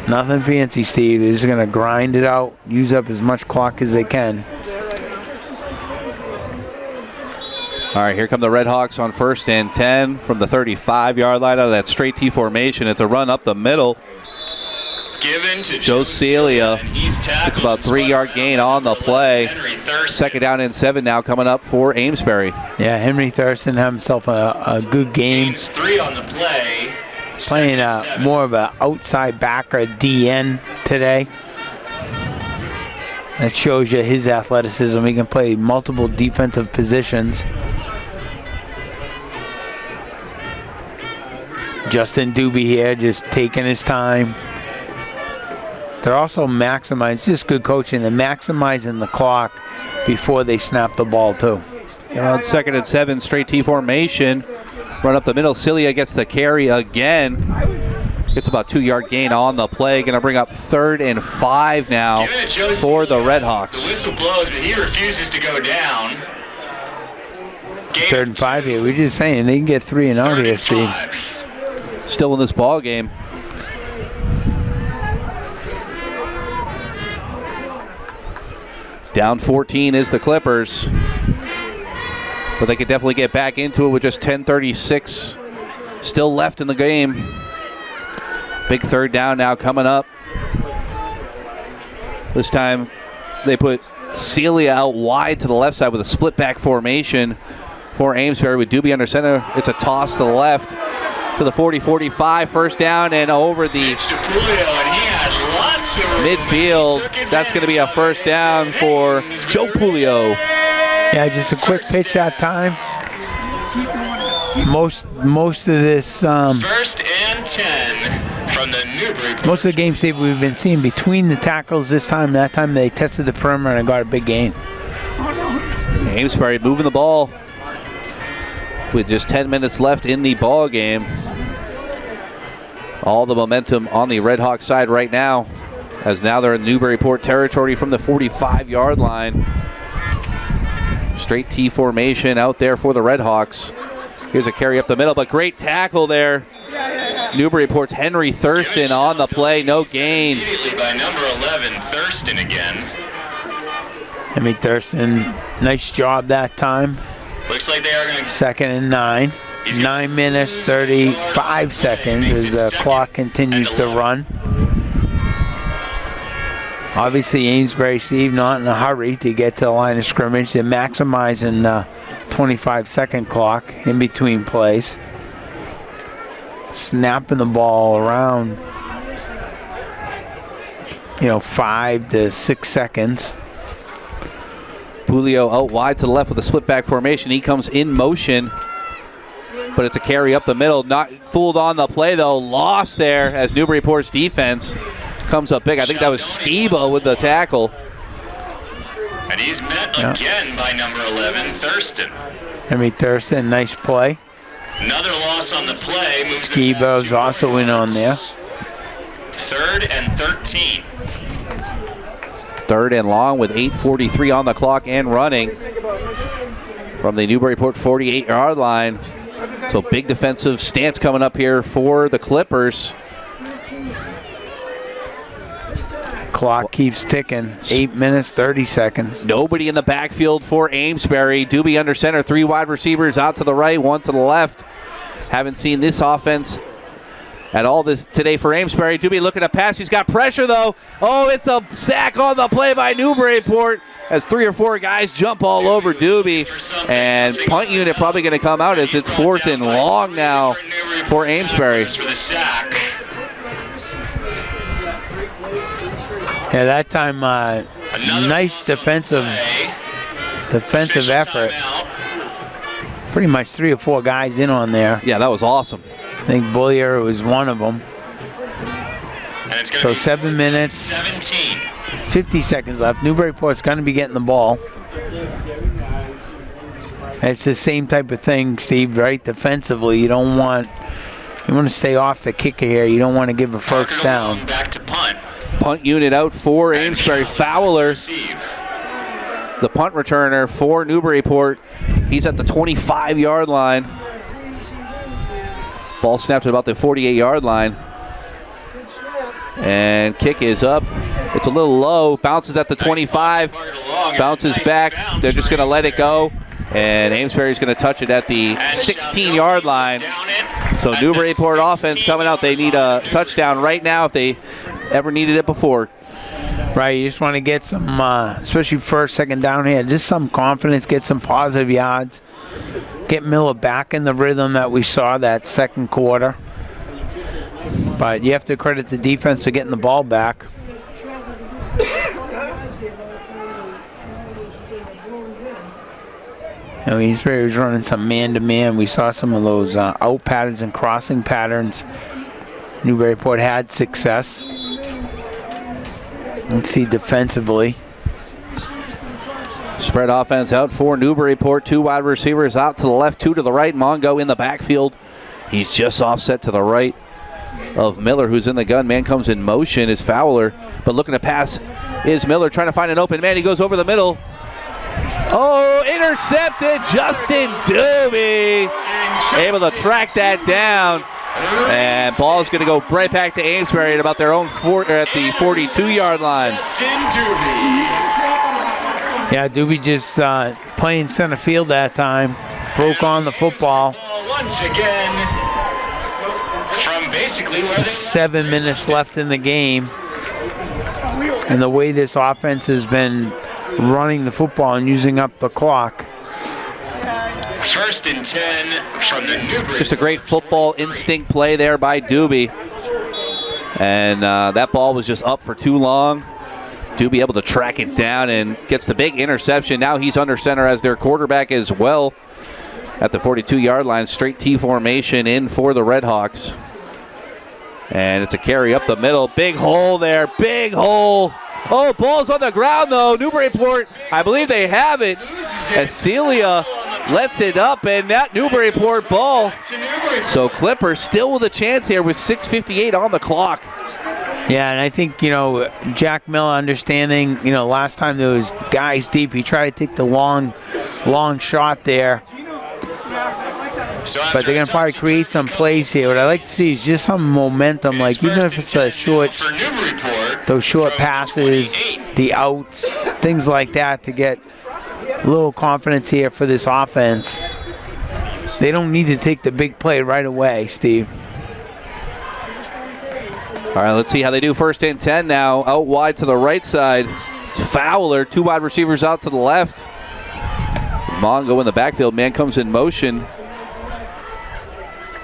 nothing fancy, Steve. They're just going to grind it out, use up as much clock as they can. All right, here come the Red Hawks on 1st and 10 from the 35-yard line out of that straight T formation. It's a run up the middle. Given to Joe Celia. It's about 3-yard gain on the play. 2nd down and 7 now coming up for Amesbury. Yeah, Henry Thurston had himself a good game. 3 on the play. Playing more of an outside back or DN today. That shows you his athleticism. He can play multiple defensive positions. Justin Doobie here just taking his time. They're also maximizing, just good coaching, they're maximizing the clock before they snap the ball too. On 2nd and 7, straight T formation. Run up the middle. Celia gets the carry again. Gets about 2-yard gain on the play. Going to bring up 3rd and 5 now for the Red Hawks. The whistle blows, but he refuses to go down. 3rd and 5 here. We're just saying they can get 3 and out here, Steve. Still in this ball game. Down 14 is the Clippers. But they could definitely get back into it with just 10:36 still left in the game. Big 3rd down now coming up. This time they put Celia out wide to the left side with a split back formation for Amesbury with Doobie under center. It's a toss to the left to the 40-45, 1st down and over the midfield. That's going to be a 1st down for Joe Pulio. Yeah, just a quick pitch that time. Most of this 1st and 10 from the Newburyport. Most of the games, Steve, we've been seeing between the tackles this time. That time they tested the perimeter and got a big gain. Amesbury moving the ball with just 10 minutes left in the ball game. All the momentum on the Red Hawk side right now, as now they're in Newburyport territory from the 45-yard line. Straight T formation out there for the Red Hawks. Here's a carry up the middle, but great tackle there. Newburyport's Henry Thurston on the play, no gain. Immediately by number 11, Thurston again. Henry Thurston, nice job that time. Looks like they are going to... 2nd and 9. 9 minutes, 35 seconds as the clock continues to run. Obviously, Amesbury, Steve, not in a hurry to get to the line of scrimmage. They're maximizing the 25-second clock in between plays. Snapping the ball around, 5 to 6 seconds. Julio out wide to the left with a split back formation. He comes in motion, but it's a carry up the middle. Not fooled on the play, though. Lost there as Newburyport's defense comes up big. I think that was Skiba with the tackle. And he's met again by number 11, Thurston. Henry Thurston, nice play. Another loss on the play. Skiba's also in on there. 3rd and 13. 3rd and long with 8:43 on the clock and running from the Newburyport 48-yard line. So big defensive stance coming up here for the Clippers. Clock keeps ticking. 8 minutes, 30 seconds. Nobody in the backfield for Amesbury. Doobie under center, 3 wide receivers out to the right, 1 to the left. Haven't seen this offense at all this today for Amesbury. Doobie looking to pass. He's got pressure, though. Oh, it's a sack on the play by Newburyport as 3 or 4 guys jump all over Doobie. And punt unit probably going to come out as it's 4th and long now for Amesbury. For the sack. Yeah, that time, nice defensive effort. Pretty much 3 or 4 guys in on there. Yeah, that was awesome. I think Boyer was one of them. So 7 minutes, 17. 50 seconds left. Newburyport's going to be getting the ball. It's the same type of thing, Steve, right? Defensively, you want to stay off the kicker here. You don't want to give a first down. Back to punt. Punt unit out for Amesbury. Fowler, the punt returner for Newburyport. He's at the 25-yard line. Ball snapped at about the 48-yard line. And kick is up. It's a little low. Bounces at the 25. Bounces back. They're just going to let it go. And Amesbury's going to touch it at the 16-yard line. So Newburyport offense coming out. They need a touchdown right now if they ever needed it before. Right, you just want to get some, especially first, second down here, just some confidence, get some positive yards. Get Miller back in the rhythm that we saw that second quarter. But you have to credit the defense for getting the ball back. Amesbury was running some man-to-man. We saw some of those out patterns and crossing patterns. Newburyport had success. Let's see defensively. Spread offense out for Newburyport. 2 wide receivers out to the left, 2 to the right. Mongo in the backfield. He's just offset to the right of Miller, who's in the gun. Man comes in motion is Fowler, but looking to pass is Miller, trying to find an open man. He goes over the middle. Oh, intercepted. Justin Doobie able to track that down. And ball's going to go right back to Amesbury at about their own at the 42-yard line. Yeah, Doobie just playing center field that time. Broke on the football. Once again, from basically where 7 minutes left in the game. And the way this offense has been running the football and using up the clock. 1st and 10 from the Newbury. Just a great football instinct play there by Doobie. And that ball was just up for too long. Doobie able to track it down and gets the big interception. Now he's under center as their quarterback as well at the 42-yard line. Straight T formation in for the Red Hawks. And it's a carry up the middle. Big hole there. Big hole. Oh, ball's on the ground, though. Newburyport, I believe they have it. As Celia lets it up, and that Newburyport ball. So Clippers still with a chance here with 6:58 on the clock. Yeah, and I think, Jack Miller understanding, last time there was guys deep, he tried to take the long shot there. But they're going to probably create some plays here. What I like to see is just some momentum, like even if it's a those short passes, the outs, things like that to get a little confidence here for this offense. They don't need to take the big play right away, Steve. All right, let's see how they do. 1st and 10 now. Out wide to the right side. It's Fowler. 2 wide receivers out to the left. Mongo in the backfield. Man comes in motion.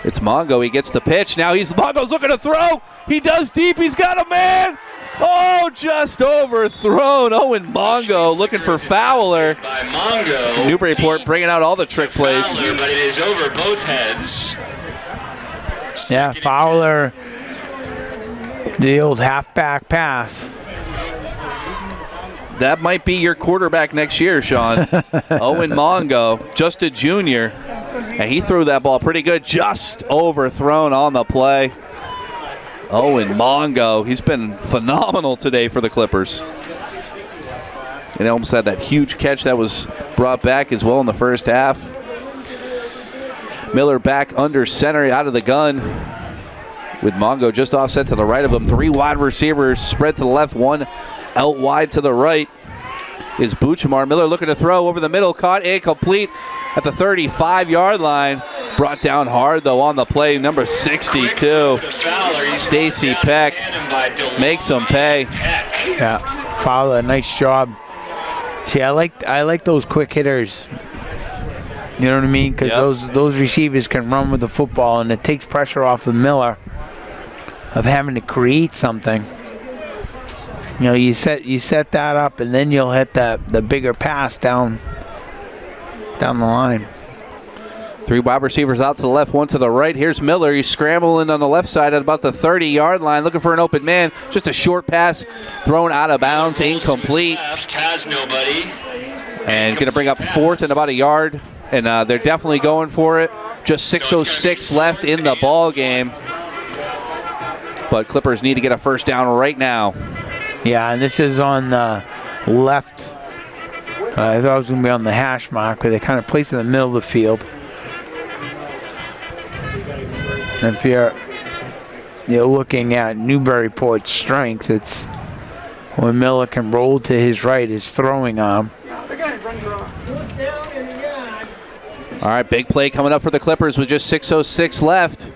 It's Mongo. He gets the pitch. Now Mongo's looking to throw. He does deep. He's got a man. Oh, just overthrown. Owen Mongo looking for Fowler. By Mongo. Newburyport bringing out all the trick plays. Fowler, but it is over both heads. Yeah, Fowler. The old halfback pass. That might be your quarterback next year, Sean. Owen Mongo, just a junior. And he threw that ball pretty good, just overthrown on the play. Owen Mongo, he's been phenomenal today for the Clippers. And he almost had that huge catch that was brought back as well in the first half. Miller back under center, out of the gun. With Mongo just offset to the right of him. 3 wide receivers spread to the left, 1 out wide to the right is Buchamar. Miller looking to throw over the middle, caught incomplete at the 35-yard line. Brought down hard, though, on the play, number 62. Stacy Peck makes him pay. Yeah, Fowler, nice job. See, I like those quick hitters. You know what I mean? Because those receivers can run with the football, and it takes pressure off of Miller of having to create something. You set that up, and then you'll hit the bigger pass down the line. 3 wide receivers out to the left, 1 to the right. Here's Miller. He's scrambling on the left side at about the 30-yard line, looking for an open man. Just a short pass thrown out of bounds, incomplete. Has nobody. And going to bring up 4th and about a yard. And they're definitely going for it. Just 6:06 left in the ball game. But Clippers need to get a first down right now. Yeah, and this is on the left. I thought it was going to be on the hash mark, but they kind of place it in the middle of the field. And if you're looking at Newburyport's strength, it's when Miller can roll to his right, his throwing arm. All right, big play coming up for the Clippers with just 6:06 left.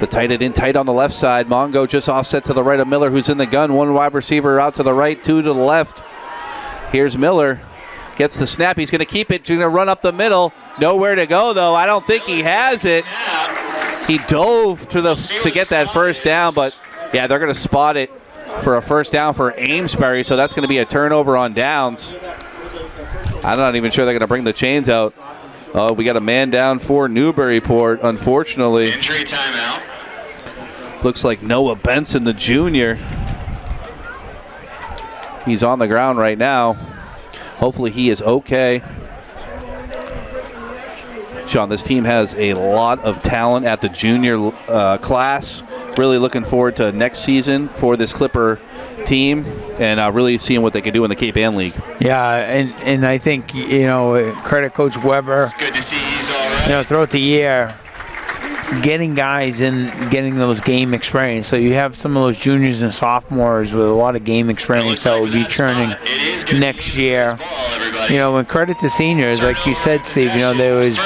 The tight end in tight on the left side. Mongo just offset to the right of Miller, who's in the gun. 1 wide receiver out to the right, 2 to the left. Here's Miller. Gets the snap. He's going to keep it. He's going to run up the middle. Nowhere to go, though. I don't think he has it. He dove to get that first down, but, yeah, they're going to spot it for a first down for Amesbury, so that's going to be a turnover on downs. I'm not even sure they're going to bring the chains out. Oh, we got a man down for Newburyport, unfortunately. Injury timeout. Looks like Noah Benson, the junior. He's on the ground right now. Hopefully he is okay. Sean, this team has a lot of talent at the junior class. Really looking forward to next season for this Clipper team and really seeing what they can do in the Cape Ann League. Yeah, and I think, credit Coach Weber. It's good to see he's all right. Throughout the year, getting guys in, getting those game experience. So you have some of those juniors and sophomores with a lot of game experience that will be churning next year. And credit to seniors, like you said, Steve, there was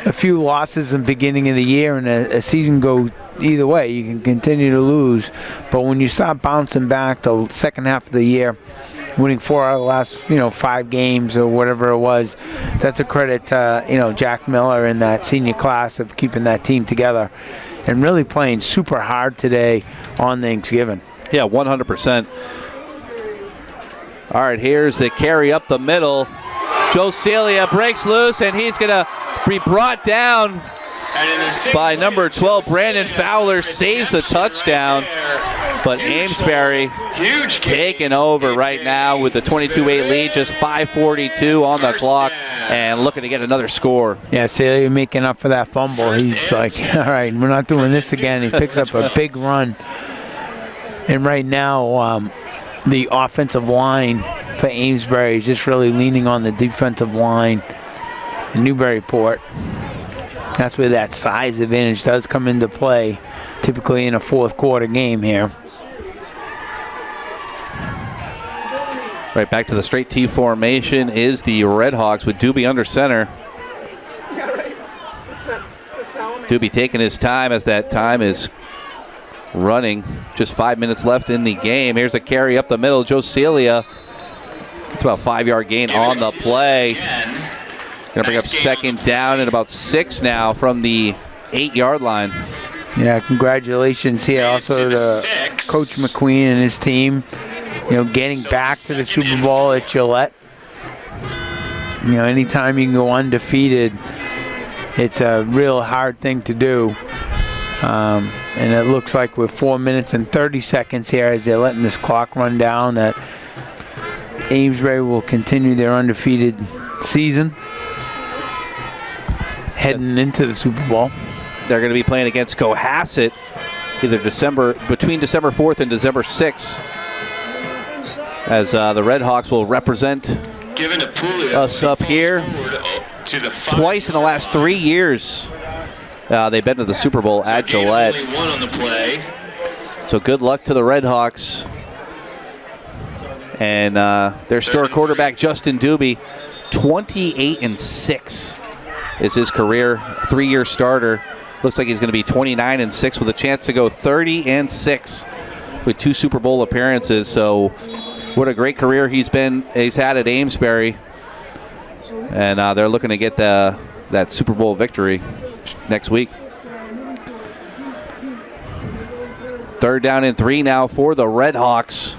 a few losses in the beginning of the year, and a season go either way. You can continue to lose, but when you start bouncing back the second half of the year, winning 4 out of the last 5 games or whatever it was, that's a credit to Jack Miller and that senior class of keeping that team together and really playing super hard today on Thanksgiving. Yeah, 100%. All right, here's the carry up the middle. Joe Celia breaks loose, and he's going to be brought down by number 12. Brandon Fowler saves a touchdown. But Amesbury Huge taking over right now with the 22-8 lead, just 5:42 on the clock, and looking to get another score. Yeah, Celia making up for that fumble. He's like, all right, we're not doing this again. He picks up a big run. And right now, the offensive line for Amesbury is just really leaning on the defensive line in Newburyport. That's where that size advantage does come into play, typically in a fourth quarter game here. Right back to the straight T formation is the Redhawks with Doobie under center. Doobie taking his time as that time is running. Just 5 minutes left in the game. Here's a carry up the middle. Joe Celia. It's about a 5-yard gain on the play. Going to bring up second down and about 6 now from the 8-yard line. Yeah, congratulations here also to Coach McQueen and his team. You know, getting back to the Super Bowl at Gillette. You know, anytime you can go undefeated, it's a real hard thing to do. And it looks like with 4 minutes and 30 seconds here as they're letting this clock run down that Amesbury will continue their undefeated season heading into the Super Bowl. They're going to be playing against Cohasset either between December 4th and December 6th, as the Redhawks will represent us up here twice in the last 3 years. They've been to the Super Bowl at Gillette. So good luck to the Redhawks. And their star quarterback, Justin Doobie, 28-6 is his career, 3-year starter. Looks like he's going to be 29-6 with a chance to go 30-6 with 2 Super Bowl appearances. So what a great career he's had at Amesbury. And they're looking to get that Super Bowl victory next week. 3rd down and 3 now for the Redhawks.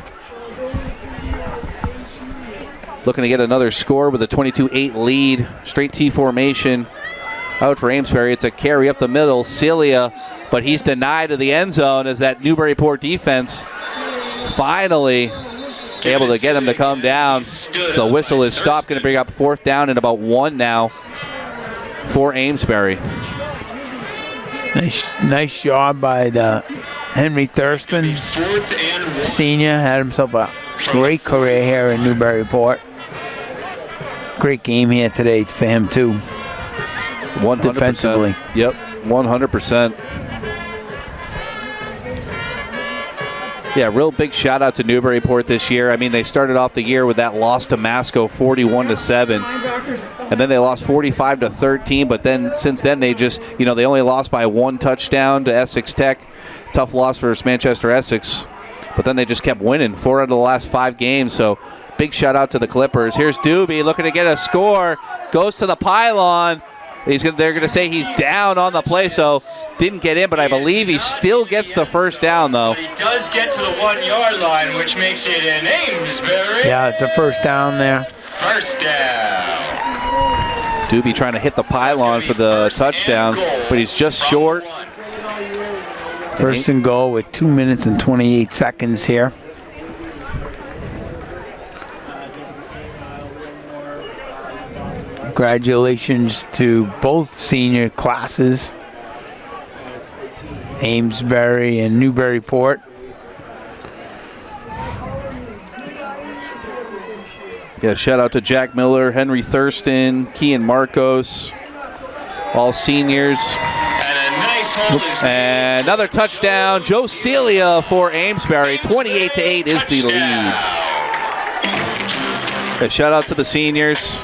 Looking to get another score with a 22-8 lead. Straight T formation out for Amesbury. It's a carry up the middle. Celia, but he's denied to the end zone as that Newburyport defense finally able to get him to come down. So whistle is stopped. Going to bring up 4th down and about 1 now for Amesbury. Nice job by the Henry Thurston Senior. Had himself a great career here in Newburyport. Great game here today for him too. 100%. Defensively. Yep, 100%. Yeah, real big shout out to Newburyport this year. I mean, they started off the year with that loss to Masco, 41-7, and then they lost 45-13. But then since then, they just, they only lost by 1 touchdown to Essex Tech. Tough loss for Manchester Essex, but then they just kept winning 4 out of the last 5 games. So big shout out to the Clippers. Here's Doobie looking to get a score, goes to the pylon. They're going to say he's down on the play, so didn't get in, but I believe he still gets the first down, though. He does get to the 1-yard line, which makes it an Amesbury. Yeah, it's a first down there. First down. Doobie trying to hit the pylon for the touchdown, but he's just short. First and goal with 2 minutes and 28 seconds here. Congratulations to both senior classes, Amesbury and Newburyport. Yeah, shout out to Jack Miller, Henry Thurston, Kean Marcos, all seniors. And a nice hold. And another touchdown, Joe Celia for Amesbury. 28-8 is the lead. A shout out to the seniors.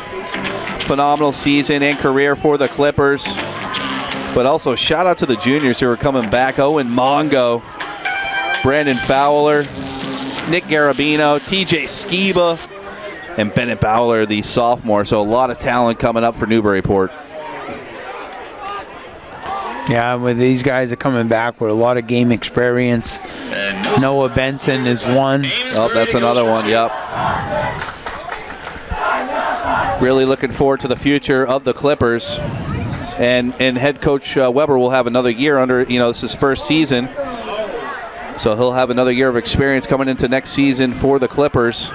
Phenomenal season and career for the Clippers. But also shout out to the juniors who are coming back. Owen Mongo, Brandon Fowler, Nick Garabino, TJ Skiba, and Bennett Bowler, the sophomore. So a lot of talent coming up for Newburyport. Yeah, with these guys are coming back with a lot of game experience. Noah Benson is one. Oh, that's another one, yep. Really looking forward to the future of the Clippers. And head coach Weber will have another year under, this is his first season. So he'll have another year of experience coming into next season for the Clippers.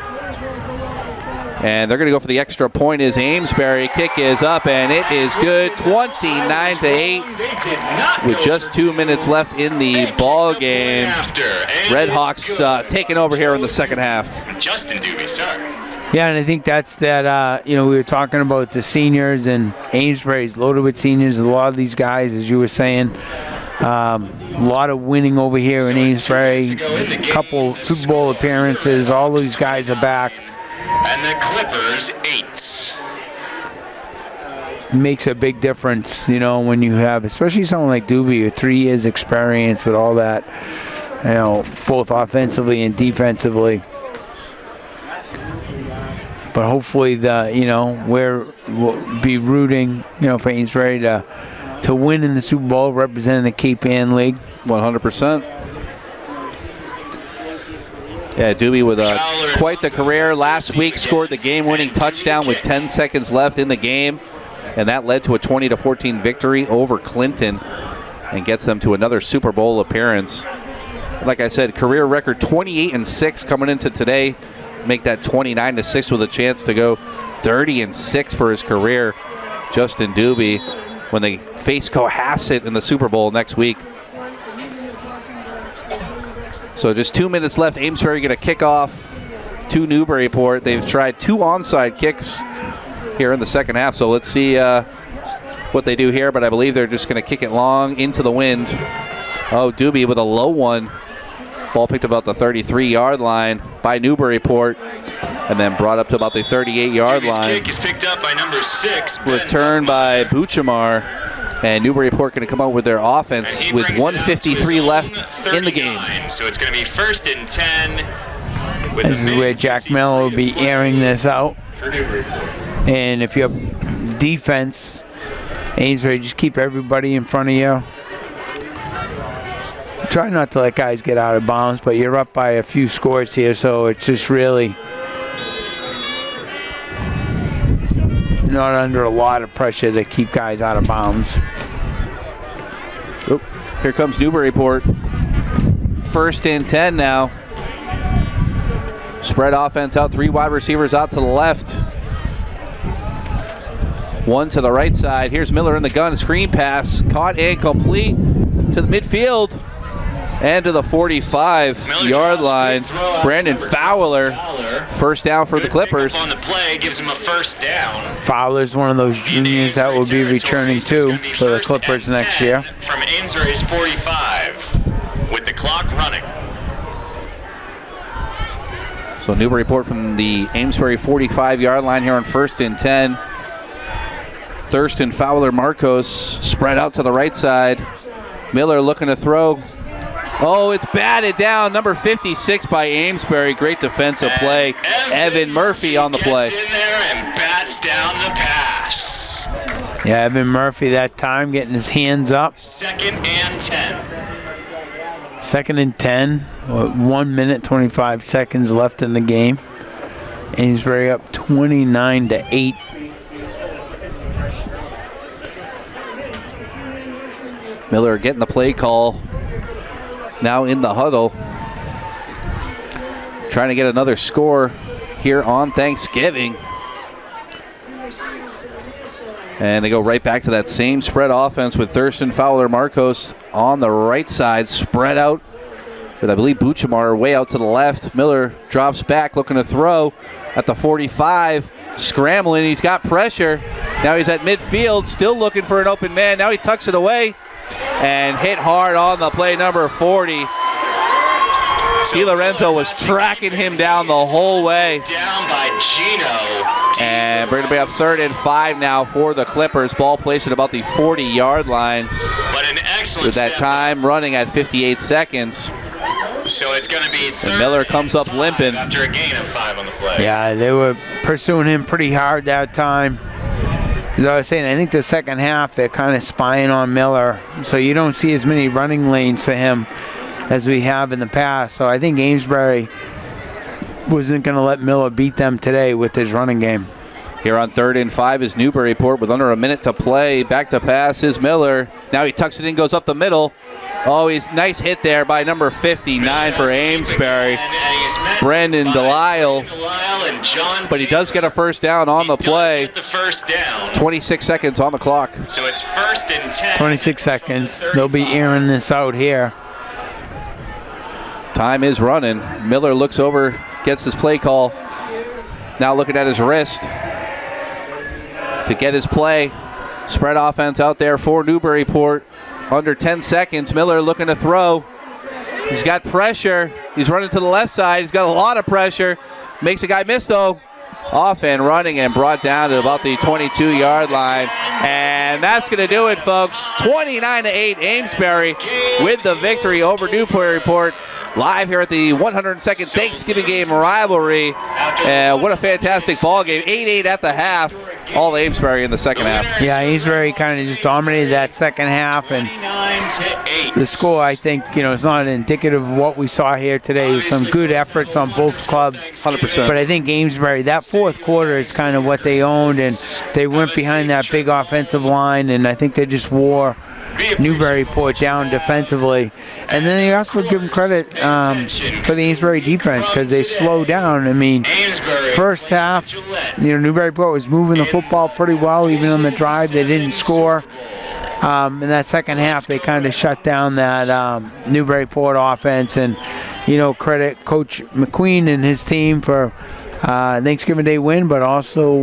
And they're going to go for the extra point as Amesbury. Kick is up, and it is good, 29-8. With just 2 minutes left in the ball game. Red Hawks taking over here in the second half. Justin Doobie, sir. Yeah, and I think that's that, we were talking about the seniors, and Amesbury's loaded with seniors. A lot of these guys, as you were saying, a lot of winning over here in Amesbury. A couple Super Bowl appearances. All these guys are back. And the Clippers 8. Makes a big difference, when you have, especially someone like Doobie with 3 years experience with all that, both offensively and defensively. But hopefully we'll be rooting, for Amesbury to win in the Super Bowl, representing the Cape Ann League. 100%. Yeah, Doobie with quite the career. Last week scored the game-winning touchdown with 10 seconds left in the game, and that led to a 20-14 victory over Clinton and gets them to another Super Bowl appearance. Like I said, career record 28-6 coming into today. Make that 29-6 with a chance to go 30-6 for his career. Justin Doobie when they face Cohasset in the Super Bowl next week. So just 2 minutes left. Amesbury going to kick off to Newburyport. They've tried 2 onside kicks here in the second half. So let's see what they do here. But I believe they're just going to kick it long into the wind. Oh, Doobie with a low one. Ball picked about the 33-yard line by Newburyport and then brought up to about the 38-yard line. Kick is picked up by number 6. Returned by Buchamar. And Newburyport going to come out with their offense with 1:53 left in the game. So it's going to be 1st and 10. This is where Jack Miller will be airing this out. And if you have defense, Amesbury, just keep everybody in front of you. Try not to let guys get out of bounds, but you're up by a few scores here, so it's just really not under a lot of pressure to keep guys out of bounds. Oh, here comes Newburyport. 1st and 10 now. Spread offense out, 3 wide receivers out to the left. 1 to the right side. Here's Miller in the gun. Screen pass. Caught and complete to the midfield. And to the 45-yard line. Brandon Fowler. First down for the Clippers. On the play gives him a 1st down. Fowler's one of those juniors that will be returning too for the Clippers next year. From Amesbury's 45 with the clock running. So Newburyport from the Amesbury 45-yard line here on 1st and 10. Thurston, Fowler, Marcos spread out to the right side. Miller looking to throw. Oh, it's batted down. Number 56 by Amesbury. Great defensive play. Evan Murphy on the play. Gets in there and bats down the pass. Yeah, Evan Murphy that time getting his hands up. 2nd and 10. 2nd and 10. 1 minute, 25 seconds left in the game. Amesbury up 29-8. Miller getting the play call. Now in the huddle. Trying to get another score here on Thanksgiving. And they go right back to that same spread offense with Thurston, Fowler, Marcos on the right side. Spread out with, I believe, Buchamar way out to the left. Miller drops back looking to throw at the 45. Scrambling. He's got pressure. Now he's at midfield. Still looking for an open man. Now he tucks it away. And hit hard on the play, number 40. Di Lorenzo was tracking him down the whole way. Down by Gino. And we're going to be up 3rd and 5 now for the Clippers. Ball placed at about the 40-yard line. But an excellent with that time running at 58 seconds. So it's going to be 3rd and Miller comes up limping. After a gain of 5 on the play. Yeah, they were pursuing him pretty hard that time. As I was saying, I think the second half they're kind of spying on Miller, so you don't see as many running lanes for him as we have in the past. So I think Amesbury wasn't going to let Miller beat them today with his running game. Here on 3rd and 5 is Newburyport with under a minute to play. Back to pass is Miller. Now he tucks it in, goes up the middle. Oh, he's nice hit there by number 59 for Amesbury, Brendan Delisle. But he does get a first down on the play. 26 seconds on the clock. So it's 1st and 10. 26 seconds. They'll be airing this out here. Time is running. Miller looks over, gets his play call. Now looking at his wrist to get his play. Spread offense out there for Newburyport. Under 10 seconds. Miller looking to throw. He's got pressure. He's running to the left side. He's got a lot of pressure. Makes a guy miss, though. Off and running and brought down to about the 22-yard line. And that's going to do it, folks. 29-8, Amesbury with the victory over Newburyport. Live here at the 102nd Thanksgiving game rivalry. What a fantastic ball game. 8-8 at the half. All Amesbury in the second half. Yeah, Amesbury kind of just dominated that second half, and the score, I think, is not indicative of what we saw here today. Some good efforts on both clubs. 100%. But I think Amesbury, that fourth quarter is kind of what they owned, and they went behind that big offensive line, and I think they just wore Newburyport down defensively. And then they also give them credit for the Amesbury defense because they slowed down. I mean, first half, Newburyport was moving the football pretty well. Even on the drive, they didn't score. In that second half, they kind of shut down that Newburyport offense. And, credit Coach McQueen and his team for Thanksgiving Day win, but also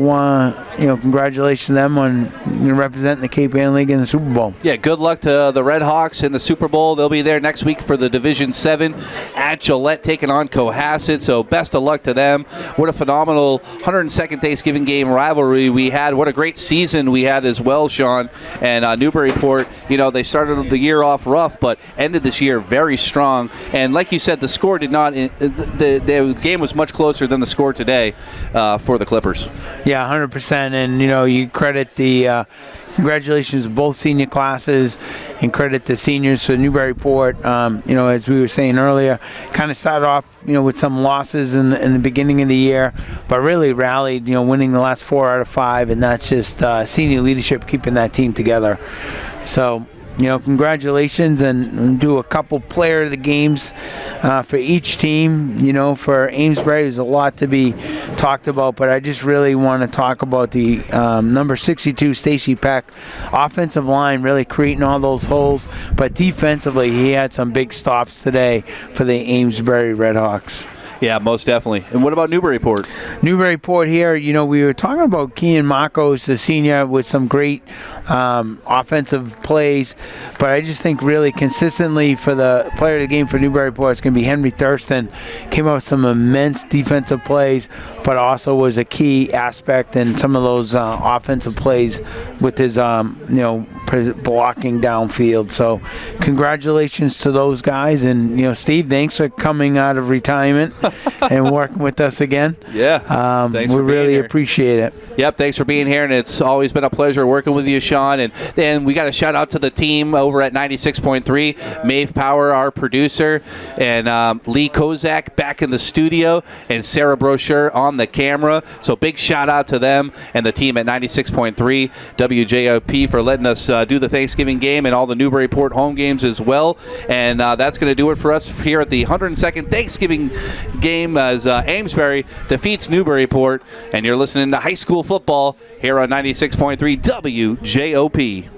congratulations to them on representing the Cape Ann League in the Super Bowl. Yeah, good luck to the Red Hawks in the Super Bowl. They'll be there next week for the Division 7 at Gillette, taking on Cohasset. So best of luck to them. What a phenomenal 102nd Thanksgiving game rivalry we had. What a great season we had as well, Sean. And Newburyport, they started the year off rough, but ended this year very strong. And like you said, the score did not. The game was much closer than the score today for the Clippers. Yeah, 100%. And, you credit the congratulations to both senior classes and credit the seniors for Newburyport. As we were saying earlier, kind of started off, with some losses in the beginning of the year, but really rallied, winning the last 4 out of 5. And that's just senior leadership keeping that team together. So, congratulations, and do a couple player of the games for each team. For Amesbury, there's a lot to be talked about, but I just really want to talk about the number 62, Stacy Peck. Offensive line really creating all those holes, but defensively, he had some big stops today for the Amesbury Redhawks. Yeah, most definitely. And what about Newburyport? Newburyport here, we were talking about Kean Marcos, the senior, with some great offensive plays, but I just think really consistently for the player of the game for Newburyport, it's going to be Henry Thurston. Came up with some immense defensive plays, but also was a key aspect in some of those offensive plays with his, blocking downfield. So congratulations to those guys. And, Steve, thanks for coming out of retirement and working with us again. Yeah. Thanks we for being really here. appreciate it. Yep, thanks for being here, and it's always been a pleasure working with you, Sean. And then we got a shout out to the team over at 96.3, Maeve Power, our producer, and Lee Cusack back in the studio, and Sarah Brocher on the camera. So big shout out to them and the team at 96.3 WJOP for letting us do the Thanksgiving game and all the Newburyport home games as well. And that's going to do it for us here at the 102nd Thanksgiving game as Amesbury defeats Newburyport. And you're listening to high school football here on 96.3 WJOP.